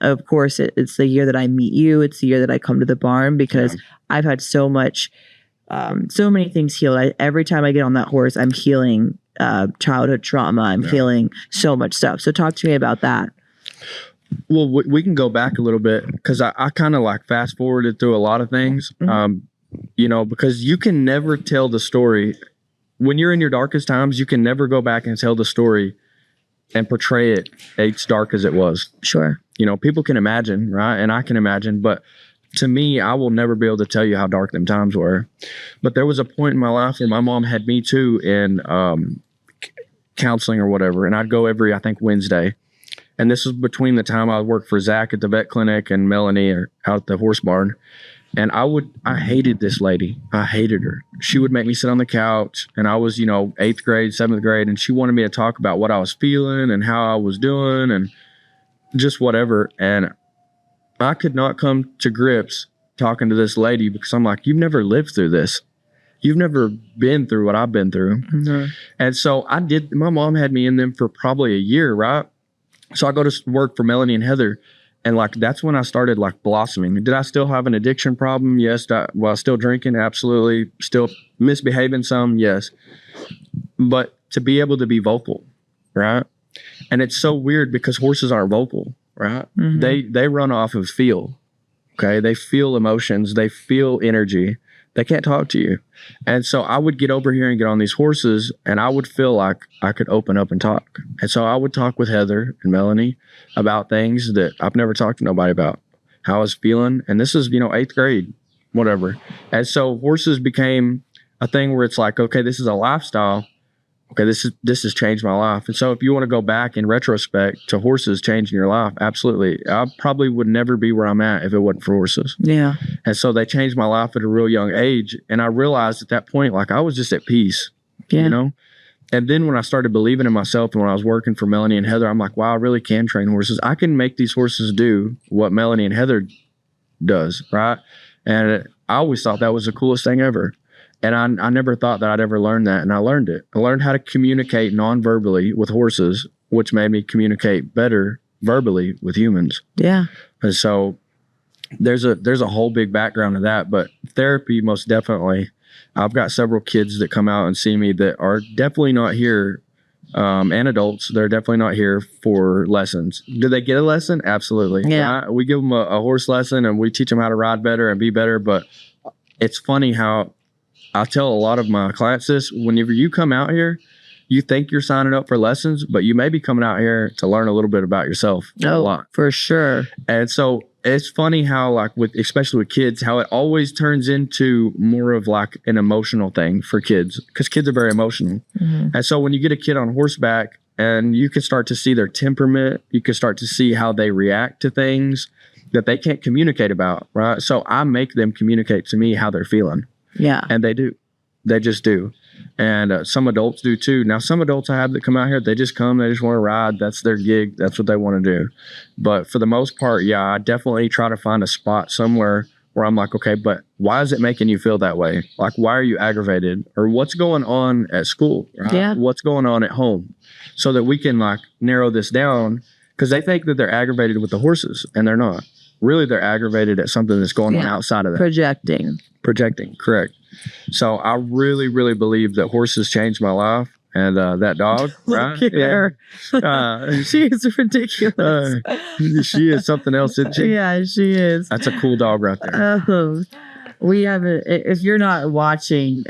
of course, it's the year that I meet you. It's the year that I come to the barn, because I've had so much So many things healed. Every time I get on that horse, I'm healing childhood trauma. I'm healing so much stuff. So talk to me about that. Well, we can go back a little bit because I kind of like fast forwarded through a lot of things, because you can never tell the story when you're in your darkest times. You can never go back and tell the story and portray it as dark as it was. Sure. People can imagine, right? And I can imagine, but to me, I will never be able to tell you how dark them times were. But there was a point in my life where my mom had me too in counseling or whatever. And I'd go every, I think, Wednesday. And this was between the time I worked for Zach at the vet clinic and Melanie out at the horse barn. And I hated this lady. I hated her. She would make me sit on the couch, and I was, 8th grade, 7th grade, and she wanted me to talk about what I was feeling and how I was doing and just whatever. And I could not come to grips talking to this lady because I'm like, you've never lived through this. You've never been through what I've been through. Mm-hmm. And so my mom had me in them for probably a year, right? So I go to work for Melanie and Heather, and like that's when I started like blossoming. Did I still have an addiction problem? Yes. While still drinking? Absolutely. Still misbehaving some? Yes. But to be able to be vocal, right? And it's so weird because horses aren't vocal, right? Mm-hmm. They run off of feel. Okay. They feel emotions. They feel energy. They can't talk to you. And so I would get over here and get on these horses, and I would feel like I could open up and talk. And so I would talk with Heather and Melanie about things that I've never talked to nobody about, how I was feeling. And this is, 8th grade, whatever. And so horses became a thing where it's like, okay, this is a lifestyle. Okay, this has changed my life. And so if you want to go back in retrospect to horses changing your life, absolutely. I probably would never be where I'm at if it wasn't for horses. Yeah. And so they changed my life at a real young age. And I realized at that point, like I was just at peace, And then when I started believing in myself and when I was working for Melanie and Heather, I'm like, wow, I really can train horses. I can make these horses do what Melanie and Heather does, right? And I always thought that was the coolest thing ever. And I never thought that I'd ever learn that. And I learned it. I learned how to communicate non-verbally with horses, which made me communicate better verbally with humans. Yeah. And so there's a whole big background to that. But therapy, most definitely. I've got several kids that come out and see me that are definitely not here, and adults. They're definitely not here for lessons. Do they get a lesson? Absolutely. Yeah. We give them a horse lesson and we teach them how to ride better and be better. But it's funny how I tell a lot of my clients this: whenever you come out here, you think you're signing up for lessons, but you may be coming out here to learn a little bit about yourself. A lot. For sure. And so it's funny how, like, especially with kids, how it always turns into more of like an emotional thing for kids, because kids are very emotional. Mm-hmm. And so when you get a kid on horseback and you can start to see their temperament, you can start to see how they react to things that they can't communicate about, right? So I make them communicate to me how they're feeling. Yeah. And they do. They just do. And some adults do too. Now, some adults I have that come out here, they just come, they just want to ride. That's their gig. That's what they want to do. But for the most part, yeah, I definitely try to find a spot somewhere where I'm like, okay, but why is it making you feel that way? Like, why are you aggravated? Or what's going on at school? Right? Yeah. What's going on at home? So that we can like narrow this down, because they think that they're aggravated with the horses, and they're not. Really, they're aggravated at something that's going on outside of that. Projecting, correct. So I really, really believe that horses changed my life, and that dog, right? Look at her. She is ridiculous. She is something else, isn't she? Yeah, she is. That's a cool dog right there. We have if you're not watching,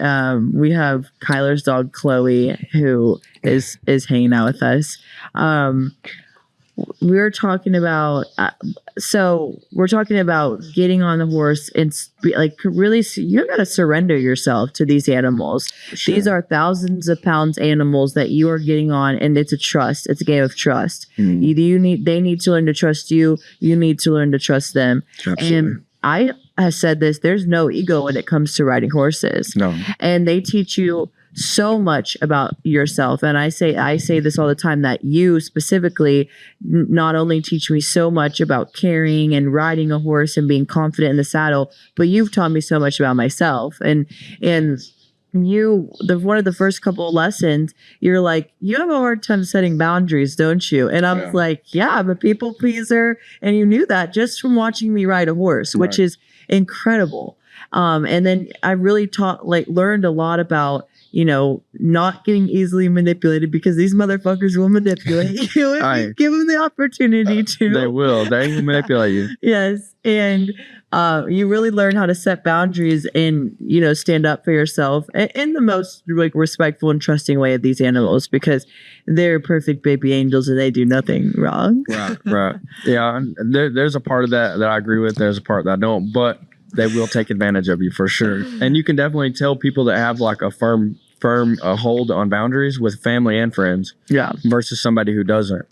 we have Kylar's dog Chloe, who is hanging out with us. We're talking about getting on the horse and like really, you got to surrender yourself to these animals. Sure. These are thousands of pounds animals that you are getting on, and it's a game of trust. They need to learn to trust you. You need to learn to trust them. Absolutely. And I have said this: there's no ego when it comes to riding horses. No, and they teach you so much about yourself. And I say this all the time, that you specifically not only teach me so much about caring and riding a horse and being confident in the saddle, but you've taught me so much about myself. And one of the first couple of lessons, you're like, you have a hard time setting boundaries, don't you? And I was like, yeah, I'm a people pleaser. And you knew that just from watching me ride a horse, which is incredible. And then I really learned a lot about, not getting easily manipulated, because these motherfuckers will manipulate you if you give them the opportunity to. They will manipulate you. Yes. And you really learn how to set boundaries and, stand up for yourself in the most respectful and trusting way of these animals, because they're perfect baby angels and they do nothing wrong. Right. Yeah. There's a part of that I agree with. There's a part that I don't, but they will take advantage of you for sure. And you can definitely tell people that have a firm hold on boundaries with family and friends. Yeah. Versus somebody who doesn't.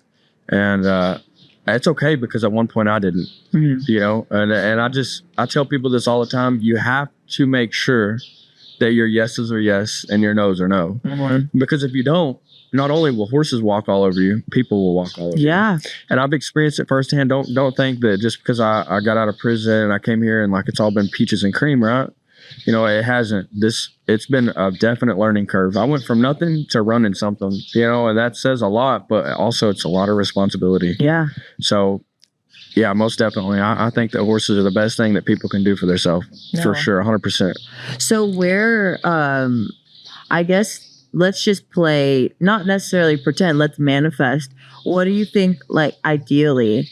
And it's okay, because at one point I didn't. Mm-hmm. And I tell people this all the time. You have to make sure that your yeses are yes and your nos are no. Mm-hmm. Because if you don't, not only will horses walk all over you, people will walk all over you. Yeah. And I've experienced it firsthand. Don't think that just because I got out of prison and I came here and it's all been peaches and cream, right? It hasn't. It's been a definite learning curve. I went from nothing to running something, and that says a lot, but also it's a lot of responsibility. Yeah. So, yeah, most definitely. I think that horses are the best thing that people can do for themselves, for sure, 100%. So where, I guess, let's just play, not necessarily pretend, let's manifest. What do you think, ideally,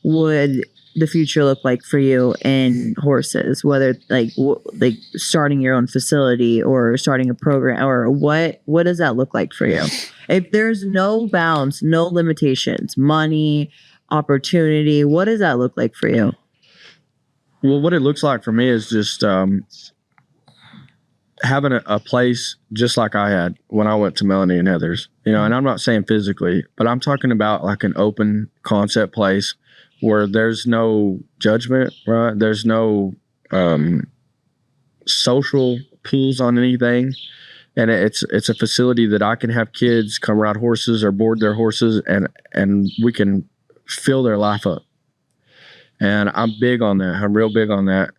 would the future look like for you in horses, whether starting your own facility or starting a program, or what does that look like for you? If there's no bounds, no limitations, money, opportunity, what does that look like for you? Well, what it looks like for me is just having a place just like I had when I went to Melanie and Heather's, and I'm not saying physically, but I'm talking about an open concept place where there's no judgment, right? There's no social pools on anything. And it's a facility that I can have kids come ride horses or board their horses, and we can fill their life up. And I'm big on that. I'm real big on that.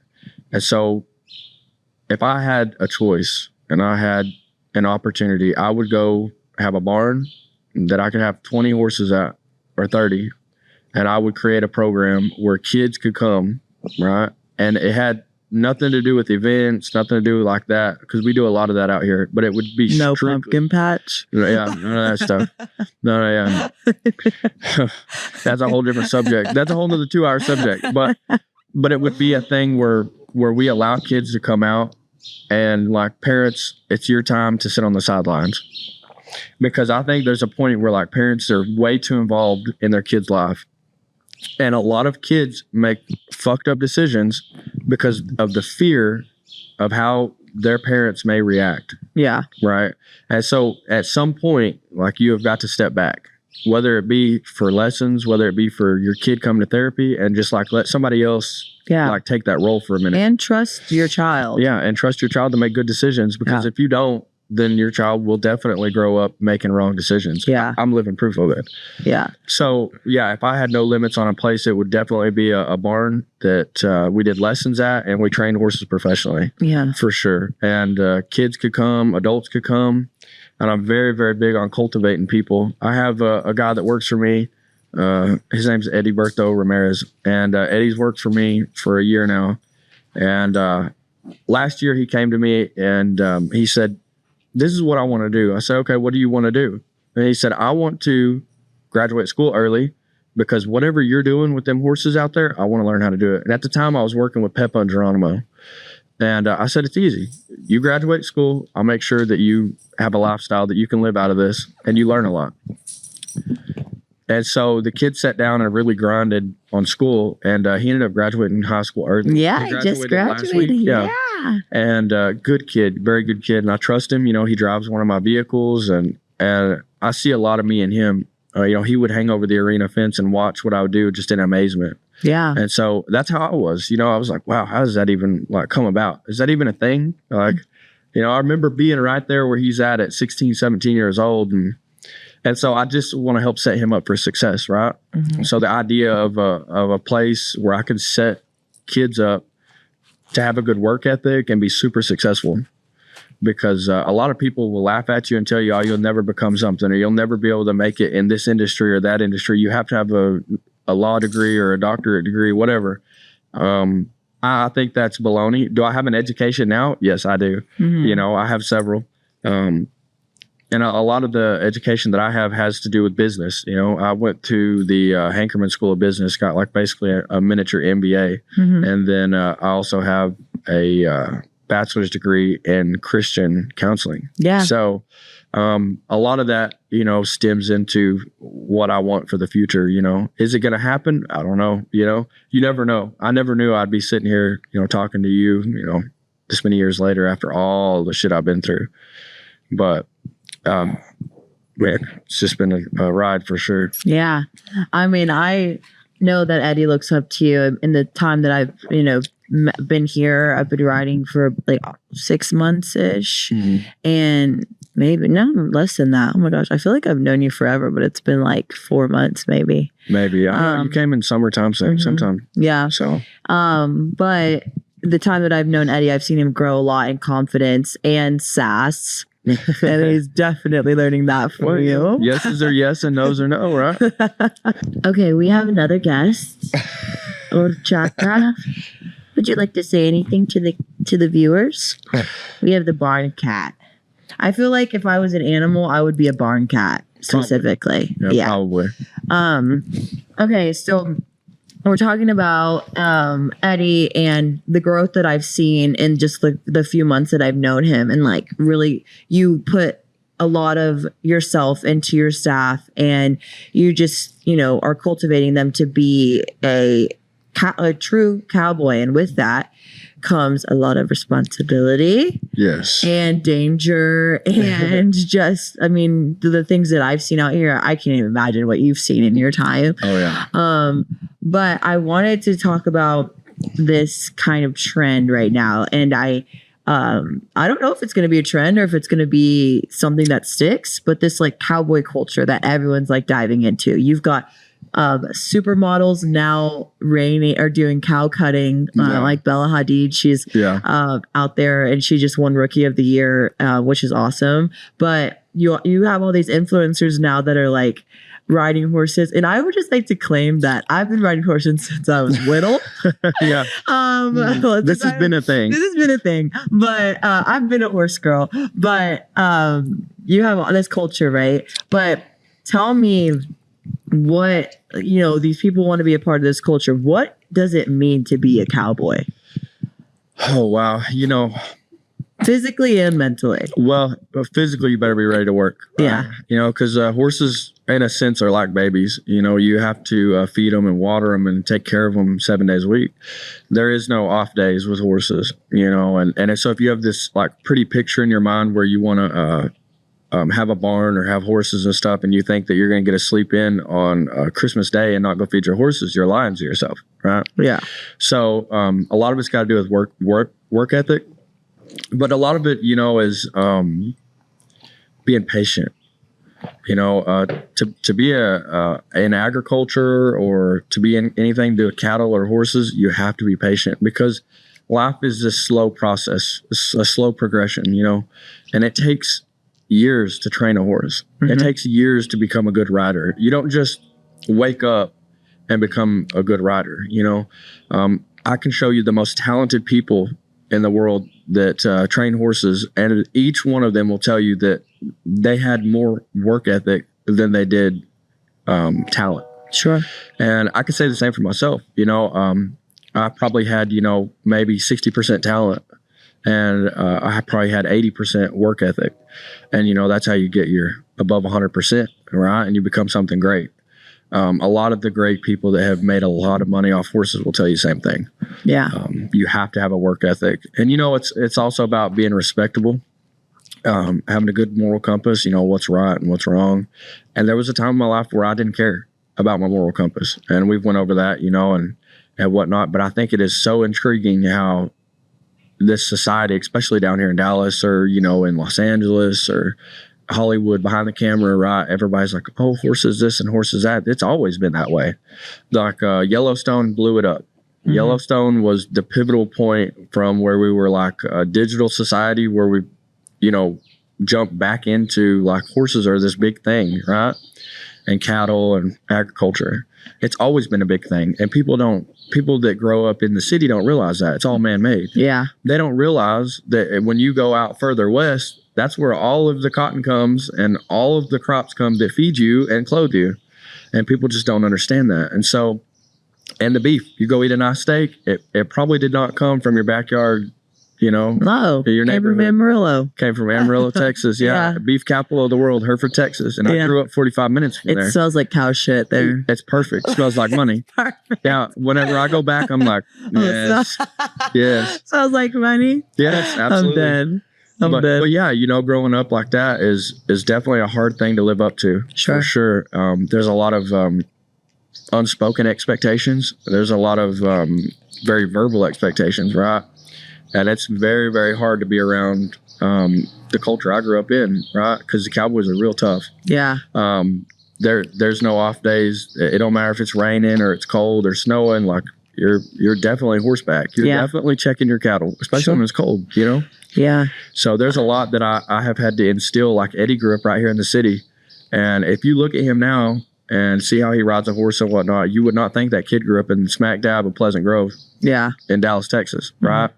And so if I had a choice and I had an opportunity, I would go have a barn that I could have 20 horses at, or 30. And I would create a program where kids could come, right? And it had nothing to do with events, nothing to do like that, because we do a lot of that out here. But it would be no pumpkin patch. Yeah, none of that stuff. No, yeah. That's a whole different subject. That's a whole nother 2-hour subject. But it would be a thing where we allow kids to come out, and parents, it's your time to sit on the sidelines. Because I think there's a point where parents are way too involved in their kids' life. And a lot of kids make fucked up decisions because of the fear of how their parents may react. Yeah. Right. And so at some point, you have got to step back, whether it be for lessons, whether it be for your kid coming to therapy, and just let somebody else take that role for a minute. And trust your child. Yeah. And trust your child to make good decisions, because if you don't, then your child will definitely grow up making wrong decisions. Yeah. I'm living proof of it. Yeah. So, yeah, if I had no limits on a place, it would definitely be a barn that we did lessons at, and we trained horses professionally. Yeah. For sure. And kids could come, adults could come. And I'm very, very big on cultivating people. I have a guy that works for me. His name's Eddie Bertho Ramirez. And Eddie's worked for me for a year now. And last year he came to me and he said, "This is what I want to do." I said, "Okay, what do you want to do?" And he said, "I want to graduate school early, because whatever you're doing with them horses out there, I want to learn how to do it." And at the time I was working with Peppa and Geronimo. And I said, "It's easy. You graduate school. I'll make sure that you have a lifestyle that you can live out of this, and you learn a lot." And so the kid sat down and really grinded on school, and he ended up graduating high school early. Yeah, he just graduated. Yeah. And good kid, very good kid. And I trust him. He drives one of my vehicles, and I see a lot of me in him. He would hang over the arena fence and watch what I would do just in amazement. Yeah. And so that's how I was. I was like, wow, how does that even come about? Is that even a thing? I remember being right there where he's at 16, 17 years old. And so I just want to help set him up for success, right? Mm-hmm. So the idea of a place where I can set kids up to have a good work ethic and be super successful. Because a lot of people will laugh at you and tell you, "Oh, you'll never become something, or you'll never be able to make it in this industry or that industry. You have to have a law degree or a doctorate degree, whatever." I think that's baloney. Do I have an education now? Yes, I do. Mhm. I have several. And a lot of the education that I have has to do with business. I went to the Hankerman School of Business, got like basically a miniature MBA. Mhm. And then I also have a bachelor's degree in Christian counseling. Yeah. So a lot of that, stems into what I want for the future. Is it going to happen? I don't know. You never know. I never knew I'd be sitting here, talking to you, this many years later after all the shit I've been through. But man, it's just been a ride for sure. Yeah. I mean, I know that Eddie looks up to you. In the time that I've, been here, I've been riding for like 6 months ish. Mm-hmm. And maybe less than that. Oh my gosh. I feel like I've known you forever, but it's been like 4 months maybe. Maybe. You came in summertime sometime. Yeah. So, but the time that I've known Eddie, I've seen him grow a lot in confidence and sass. And he's definitely learning that from you. Yeses are yes and no's are no, right? Okay, we have another guest. Or Chaka. Would you like to say anything to the viewers? We have the barn cat. I feel like if I was an animal, I would be a barn cat specifically. Yeah, probably. Okay, so we're talking about Eddie and the growth that I've seen in just the few months that I've known him. And like really, you put a lot of yourself into your staff and you just, are cultivating them to be a true cowboy. And with that comes a lot of responsibility. Yes. And danger and just, the things that I've seen out here, I can't even imagine what you've seen in your time. Oh, yeah. But I wanted to talk about this kind of trend right now. And I don't know if it's going to be a trend or if it's going to be something that sticks, but this like cowboy culture that everyone's like diving into. You've got supermodels now doing cow cutting, like Bella Hadid. She's out there and she just won Rookie of the Year, which is awesome. But you have all these influencers now that are like riding horses, and I would just like to claim that I've been riding horses since I was little. Yeah. This has been a thing. This has been a thing, but I've been a horse girl. But you have all this culture, right? But tell me what these people want to be a part of this culture. What does it mean to be a cowboy? Oh wow, physically and mentally. Well, physically you better be ready to work. Yeah. Because horses in a sense are like babies. You have to feed them and water them and take care of them 7 days a week. There is no off days with horses. And so if you have this like pretty picture in your mind where you want to have a barn or have horses and stuff, and you think that you're going to get a sleep in on Christmas Day and not go feed your horses, you're lying to yourself, right? Yeah. So a lot of it's got to do with work ethic, but a lot of it, is being patient. To be in agriculture or to be in anything to do with cattle or horses, you have to be patient because life is a slow process, a slow progression, and it takes years to train a horse. Mm-hmm. It takes years to become a good rider. You don't just wake up and become a good rider. I can show you the most talented people in the world that train horses, and each one of them will tell you that they had more work ethic than they did talent. Sure. And I can say the same for myself. I probably had, maybe 60% talent, and I probably had 80% work ethic. And, that's how you get your above 100%, right? And you become something great. A lot of the great people that have made a lot of money off horses will tell you the same thing. Yeah. You have to have a work ethic. And, it's also about being respectable, having a good moral compass, what's right and what's wrong. And there was a time in my life where I didn't care about my moral compass. And we've went over that, and whatnot. But I think it is so intriguing how this society, especially down here in Dallas or, in Los Angeles or Hollywood behind the camera, right? Everybody's like, oh, horses this and horses that. It's always been that way. Like Yellowstone blew it up. Mm-hmm. Yellowstone was the pivotal point from where we were like a digital society where we, jumped back into like horses are this big thing, right? And cattle and agriculture. It's always been a big thing. And people that grow up in the city don't realize that. It's all man-made. Yeah. They don't realize that when you go out further west, that's where all of the cotton comes and all of the crops come that feed you and clothe you. And people just don't understand that. And so, and the beef, you go eat a nice steak, it probably did not come from your backyard, you know. No, your came from neighborhood. Amarillo. Came from Amarillo, Texas. Yeah. Yeah. Beef capital of the world, Hereford, Texas. And I grew up 45 minutes from there. It smells like cow shit there. It's perfect. It smells like money. Perfect. Yeah. Whenever I go back, I'm like, yes. Yes. Sounds like money. Yes, absolutely. I'm dead. But yeah, you know, growing up like that is definitely a hard thing to live up to. Sure. For sure. There's a lot of unspoken expectations. There's a lot of very verbal expectations, right? And it's very, very hard to be around the culture I grew up in, right? Because the Cowboys are real tough. Yeah. There's no off days. It don't matter if it's raining or it's cold or snowing. Like you're definitely horseback. You're definitely checking your cattle, especially when it's cold, you know? Yeah. So there's a lot that I have had to instill. Like Eddie grew up right here in the city. And if you look at him now and see how he rides a horse and whatnot, you would not think that kid grew up in smack dab of Pleasant Grove. Yeah. In Dallas, Texas, right?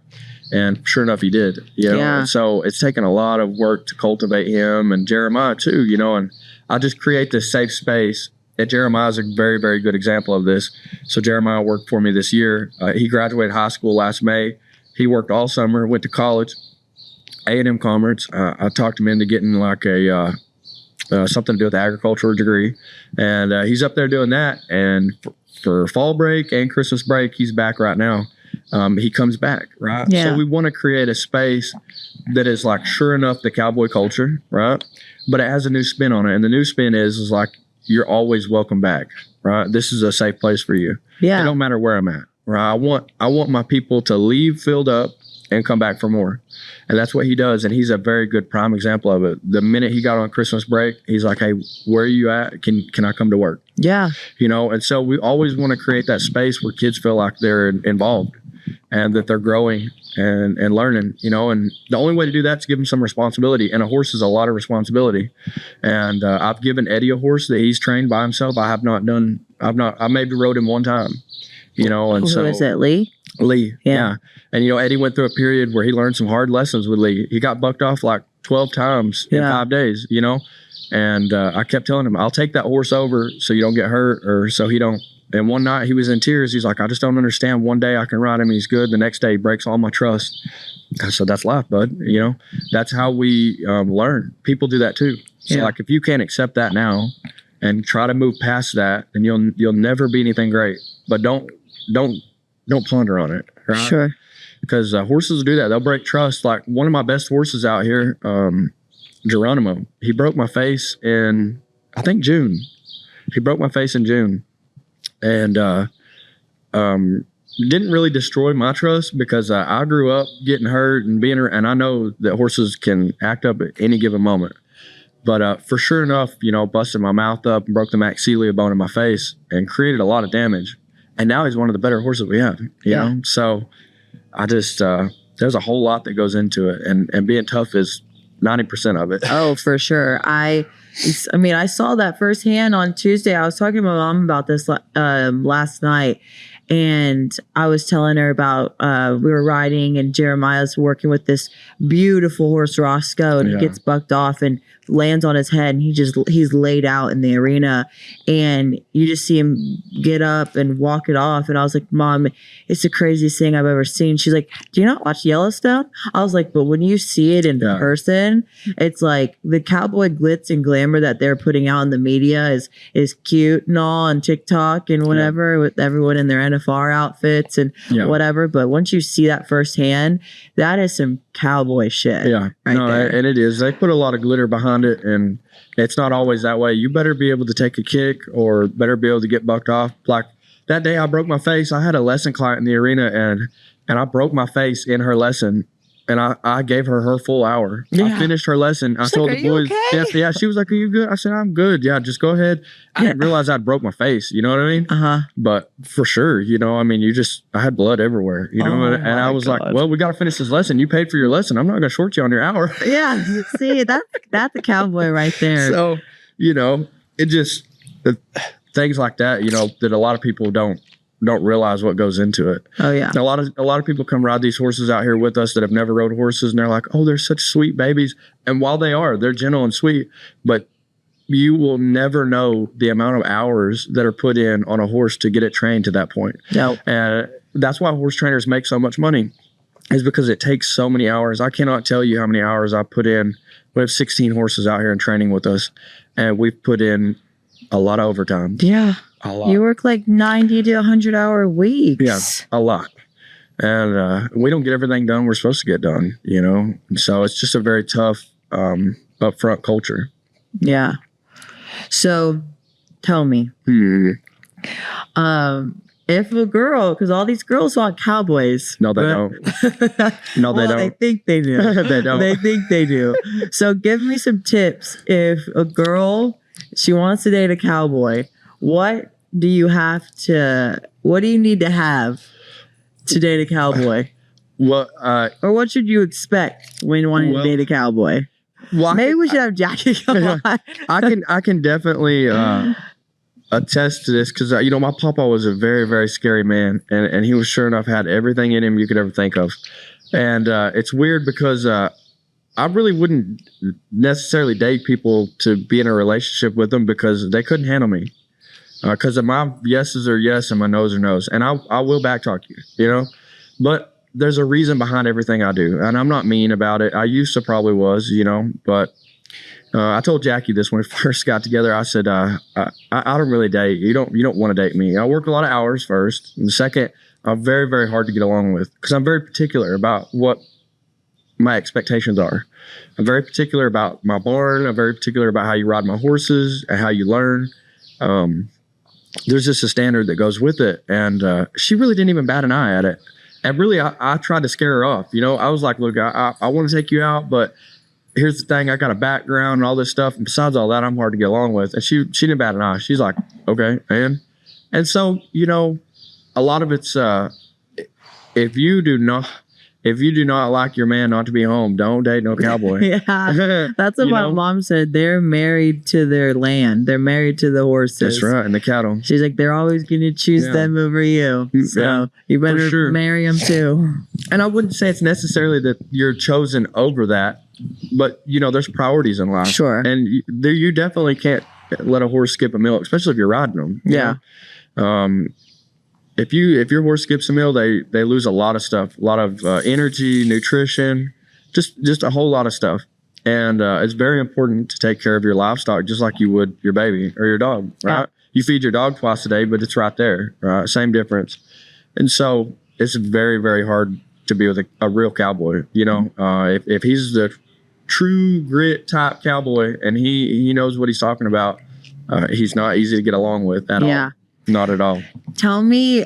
And sure enough, he did. You know? Yeah. And so it's taken a lot of work to cultivate him and Jeremiah too, you know, and I just create this safe space. And Jeremiah is a very, very good example of this. So Jeremiah worked for me this year. He graduated high school last May. He worked all summer, went to college, A&M Commerce. I talked him into getting like a something to do with the agricultural degree. And he's up there doing that. And for fall break and Christmas break, he's back right now. He comes back, right? Yeah. So we want to create a space that is like sure enough the Cowboy culture, right? But it has a new spin on it. And the new spin is like, you're always welcome back, right? This is a safe place for you. Yeah. It don't matter where I'm at, right? I want my people to leave filled up and come back for more. And that's what he does. And he's a very good prime example of it. The minute he got on Christmas break, he's like, hey, where are you at? Can I come to work? Yeah. You know, and so we always want to create that space where kids feel like they're involved and that they're growing and learning, you know, and the only way to do that is give them some responsibility. And a horse is a lot of responsibility. And I've given Eddie a horse that he's trained by himself. I maybe rode him one time, you know, and Who is it, Lee? Lee. Yeah. And, you know, Eddie went through a period where he learned some hard lessons with Lee. He got bucked off like 12 times in 5 days, you know, and I kept telling him, I'll take that horse over so you don't get hurt or so he don't. And one night he was in tears. He's like, I just don't understand. One day I can ride him and he's good. The next day he breaks all my trust. I said, that's life, bud. You know, that's how we learn. People do that too. So like if you can't accept that now and try to move past that, then you'll never be anything great. But don't ponder on it. Right? Sure. Because horses do that. They'll break trust. Like one of my best horses out here, Geronimo, he broke my face in, I think, June. He broke my face in June. And didn't really destroy my trust because I grew up getting hurt and I know that horses can act up at any given moment. But for sure enough, you know, busted my mouth up and broke the maxilla bone in my face and created a lot of damage. And now he's one of the better horses we have, you know? So I just, there's a whole lot that goes into it. And being tough is 90% of it. Oh, for sure. I mean, I saw that firsthand on Tuesday. I was talking to my mom about this last night. And I was telling her about, we were riding and Jeremiah's working with this beautiful horse, Roscoe, and he gets bucked off and lands on his head and he's laid out in the arena and you just see him get up and walk it off. And I was like, Mom, it's the craziest thing I've ever seen. She's like, do you not watch Yellowstone? I was like, but when you see it in person, it's like the cowboy glitz and glamour that they're putting out in the media is cute and all on TikTok and whatever with everyone in their NFR outfits and whatever. But once you see that firsthand, that is some cowboy shit. Yeah. Right there. And it is. They put a lot of glitter behind it and it's not always that way. You better be able to take a kick or better be able to get bucked off. Like that day I broke my face. I had a lesson client in the arena and I broke my face in her lesson. And I gave her full hour. I finished her lesson. I told the boys, okay? She was like, are you good? I said, I'm good. Yeah, just go ahead. I didn't realize I'd broke my face. You know what I mean? But for sure, you know, I mean, I had blood everywhere, you know? And I was like, well, we got to finish this lesson. You paid for your lesson. I'm not going to short you on your hour. Yeah. See, that's the cowboy right there. So, you know, it just, things like that, that a lot of people don't realize what goes into it. Oh yeah. A lot of people come ride these horses out here with us that have never rode horses, and they're like, oh, they're such sweet babies. And while they're gentle and sweet, but you will never know the amount of hours that are put in on a horse to get it trained to that point. No. And that's why horse trainers make so much money, is because it takes so many hours. I cannot tell you how many hours I put in. We have 16 horses out here in training with us, and we've put in a lot of overtime. Yeah. A lot. You work like 90 to 100-hour weeks. Yeah, a lot. And we don't get everything done we're supposed to get done, So it's just a very tough upfront culture. Yeah. So tell me, if a girl, because all these girls want cowboys. No, they don't. No, they don't. They think they do. They don't. They think they do. So give me some tips. If a girl, she wants to date a cowboy, what do you need to have to date a cowboy? Well, or what should you expect when wanting to date a cowboy? Well, maybe we should have Jackie come on. I can definitely attest to this, because my papa was a very, very scary man, and he was sure enough had everything in him you could ever think of. And it's weird because I really wouldn't necessarily date people to be in a relationship with them, because they couldn't handle me. Because my yeses are yes and my no's are no's, and I will backtalk you, but there's a reason behind everything I do, and I'm not mean about it. I used to probably was, but I told Jackie this when we first got together. I said, I don't really date. You don't want to date me. I work a lot of hours first, and second, I'm very, very hard to get along with, because I'm very particular about what my expectations are. I'm very particular about my barn. I'm very particular about how you ride my horses and how you learn. There's just a standard that goes with it, and she really didn't even bat an eye at it. And really, I tried to scare her off. I was like, look, I want to take you out, but here's the thing. I got a background and all this stuff. And besides all that, I'm hard to get along with. And she didn't bat an eye. She's like, okay, man. And so, a lot of it's, if you do not like your man not to be home, don't date no cowboy. Yeah, that's what my mom said. They're married to their land. They're married to the horses. That's right, and the cattle. She's like, they're always going to choose them over you. So you better marry them too. And I wouldn't say it's necessarily that you're chosen over that, but there's priorities in life. Sure. And you definitely can't let a horse skip a meal, especially if you're riding them. Yeah. If your horse skips a meal, they lose a lot of stuff, a lot of energy, nutrition, just a whole lot of stuff. And it's very important to take care of your livestock, just like you would your baby or your dog, right? Yeah. You feed your dog twice a day, but it's right there, right? Same difference. And so it's very, very hard to be with a real cowboy. If he's the true grit type cowboy and he knows what he's talking about, he's not easy to get along with at all. Not at all. Tell me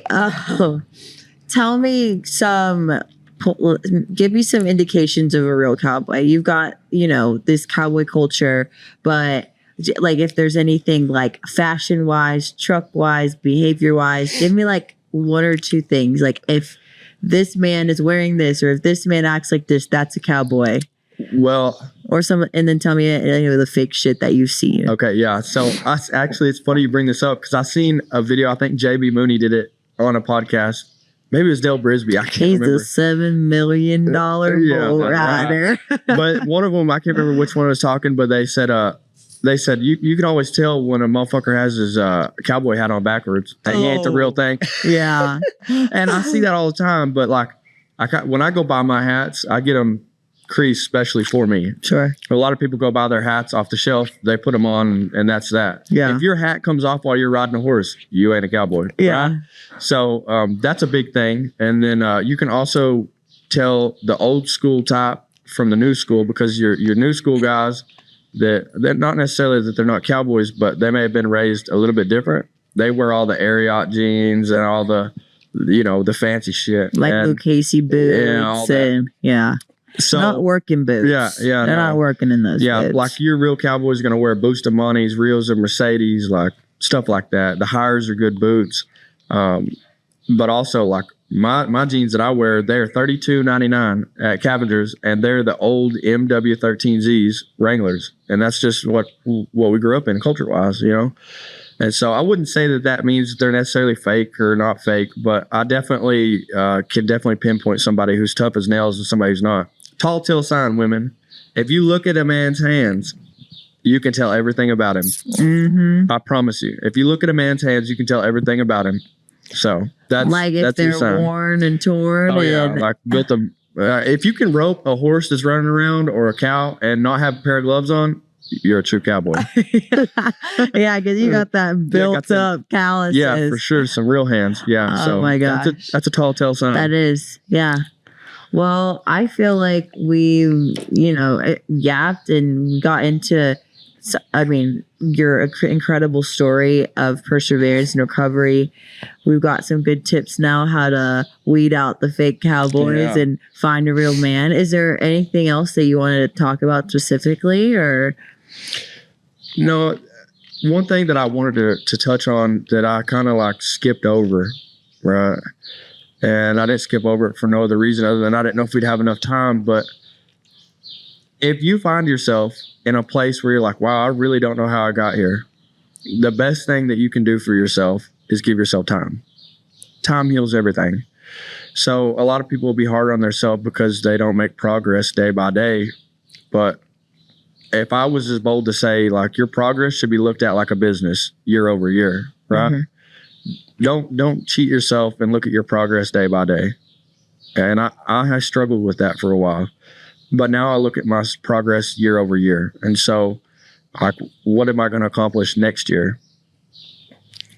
give me some indications of a real cowboy. You've got, this cowboy culture, but like if there's anything like fashion wise, truck wise, behavior wise, give me like one or two things. Like if this man is wearing this, or if this man acts like this, that's a cowboy. Well, or and then tell me the fake shit that you've seen. Okay, yeah. So it's funny you bring this up, because I seen a video. I think JB Mooney did it on a podcast. Maybe it was Dale Brisby. I can't remember. He's a $7 million bull rider. But one of them, I can't remember which one was talking, but they said you can always tell when a motherfucker has his cowboy hat on backwards. And he ain't the real thing. Yeah. And I see that all the time. But like, when I go buy my hats, I get them crease especially for me. Sure. A lot of people go buy their hats off the shelf, they put them on, and that's that. Yeah. If your hat comes off while you're riding a horse, you ain't a cowboy. Yeah. Right? So that's a big thing. And then you can also tell the old school type from the new school, because your new school guys, that they're not necessarily that they're not cowboys, but they may have been raised a little bit different. They wear all the Ariat jeans and all the the fancy shit, like Luke Casey boots, and So not working boots. Yeah. They're not working in those boots. Like your real cowboy's going to wear Bustamantes, Rios, and Mercedes, like stuff like that. The Hires are good boots. But also like my jeans that I wear, they're $32.99 at Cavender's, and they're the old MW13Zs Wranglers. And that's just what we grew up in culture wise, And so I wouldn't say that means they're necessarily fake or not fake, but I definitely can definitely pinpoint somebody who's tough as nails and somebody who's not. Tall tale sign, women. If you look at a man's hands, you can tell everything about him. Mm-hmm. I promise you. If you look at a man's hands, you can tell everything about him. So that's like if that's your they're sign. worn and torn. Oh yeah, and like with them. If you can rope a horse that's running around or a cow and not have a pair of gloves on, you're a true cowboy. yeah, because you got that built up calluses. Yeah, for sure. Some real hands. Yeah. Oh so my gosh. That's a tall tale sign. That is. Yeah. Well, I feel like we, yapped and got into, your incredible story of perseverance and recovery. We've got some good tips now how to weed out the fake cowboys and find a real man. Is there anything else that you wanted to talk about specifically, or? No, one thing that I wanted to touch on that I kind of like skipped over, right? And I didn't skip over it for no other reason other than I didn't know if we'd have enough time. But if you find yourself in a place where you're like, wow, I really don't know how I got here, the best thing that you can do for yourself is give yourself time. Time heals everything. So a lot of people will be hard on themselves because they don't make progress day by day. But if I was as bold to say, like, your progress should be looked at like a business year over year, right? Mm-hmm. Don't cheat yourself and look at your progress day by day. And I struggled with that for a while. But now I look at my progress year over year. And so, like, what am I going to accomplish next year?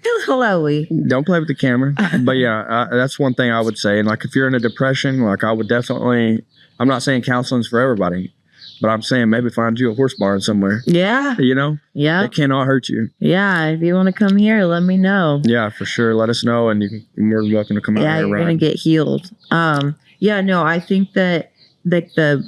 Hello, Don't play with the camera. But yeah, that's one thing I would say. And like, if you're in a depression, like, I would definitely, I'm not saying counseling's for everybody, but I'm saying maybe find you a horse barn somewhere. Yeah. Yeah. It cannot hurt you. Yeah. If you want to come here, let me know. Yeah, for sure. Let us know, and you're more than welcome to come out here. Yeah, you're going to get healed. I think that like the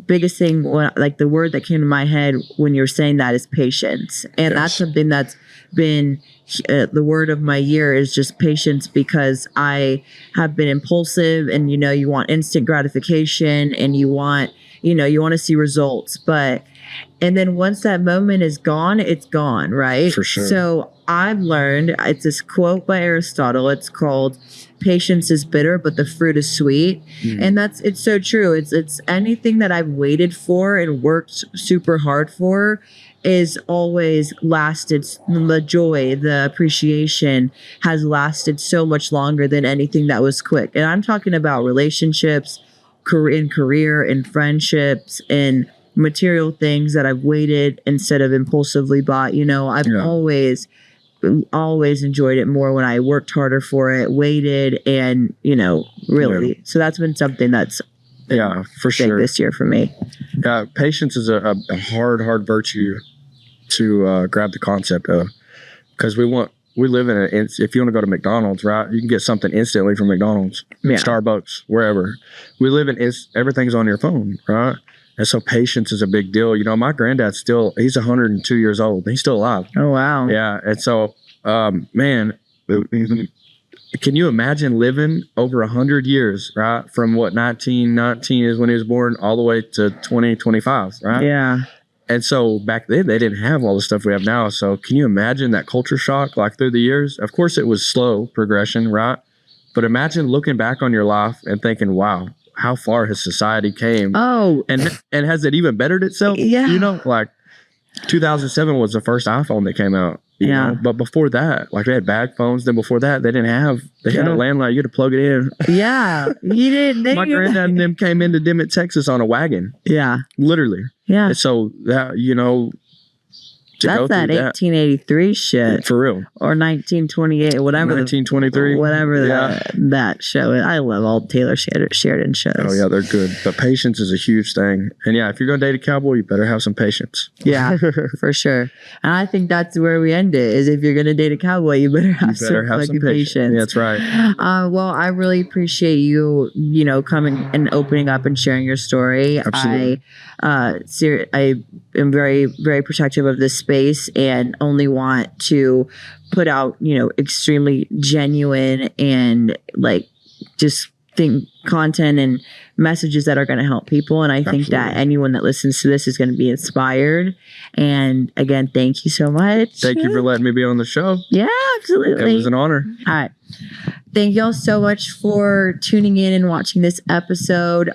biggest thing, like the word that came to my head when you were saying that is patience. And that's something that's been the word of my year is just patience, because I have been impulsive and, you want instant gratification and you want to see results. And then once that moment is gone, it's gone, right? For sure. So I've learned, it's this quote by Aristotle. It's called, patience is bitter, but the fruit is sweet. And it's so true. It's anything that I've waited for and worked super hard for is always lasted. The joy, the appreciation has lasted so much longer than anything that was quick. And I'm talking about relationships, career and friendships and material things that I've waited instead of impulsively bought. I've always enjoyed it more when I worked harder for it, waited, and really. Yeah. So that's been something that's for sure this year for me. Patience is a hard virtue to grab the concept of, because we live in if you want to go to McDonald's, right, you can get something instantly from McDonald's, Starbucks, wherever. We live in everything's on your phone, right? And so patience is a big deal. My granddad's he's 102 years old. He's still alive. Oh, wow. Yeah. And so, man, can you imagine living over 100 years, right? From 1919 is when he was born all the way to 2025, right? Yeah. And so back then they didn't have all the stuff we have now. So can you imagine that culture shock, like through the years? Of course it was slow progression, right? But imagine looking back on your life and thinking, wow, how far has society came? Oh, and has it even bettered itself? Yeah. Like 2007 was the first iPhone that came out. You know? But before that, like they had bag phones. Then before that, they had a landline. You had to plug it in. Yeah. You didn't. My granddad and them came into Dimmitt, Texas on a wagon. Yeah. Literally. Yeah. And so that, that's that 1883 shit. For real. Or 1928, whatever. 1923. Whatever that show is. I love all Taylor Sheridan shows. Oh, yeah, they're good. But patience is a huge thing. And yeah, if you're going to date a cowboy, you better have some patience. Yeah, for sure. And I think that's where we end it, is if you're going to date a cowboy, you better have some patience. Yeah, that's right. Well, I really appreciate you, coming and opening up and sharing your story. Absolutely. I am very, very protective of this space and only want to put out, extremely genuine and like just think content and messages that are going to help people. And I think that anyone that listens to this is going to be inspired. And again, thank you so much. Thank you for letting me be on the show. Yeah, absolutely. It was an honor. All right. Thank y'all so much for tuning in and watching this episode.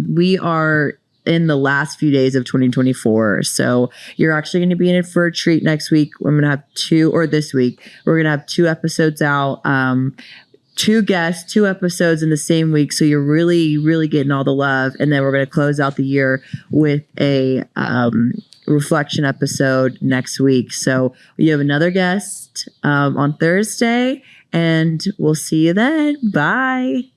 We are in the last few days of 2024. So you're actually going to be in it for a treat next week. I'm going to have this week, we're going to have 2 episodes out. 2 guests, 2 episodes in the same week. So you're really, really getting all the love. And then we're going to close out the year with a reflection episode next week. So you have another guest on Thursday, and we'll see you then. Bye.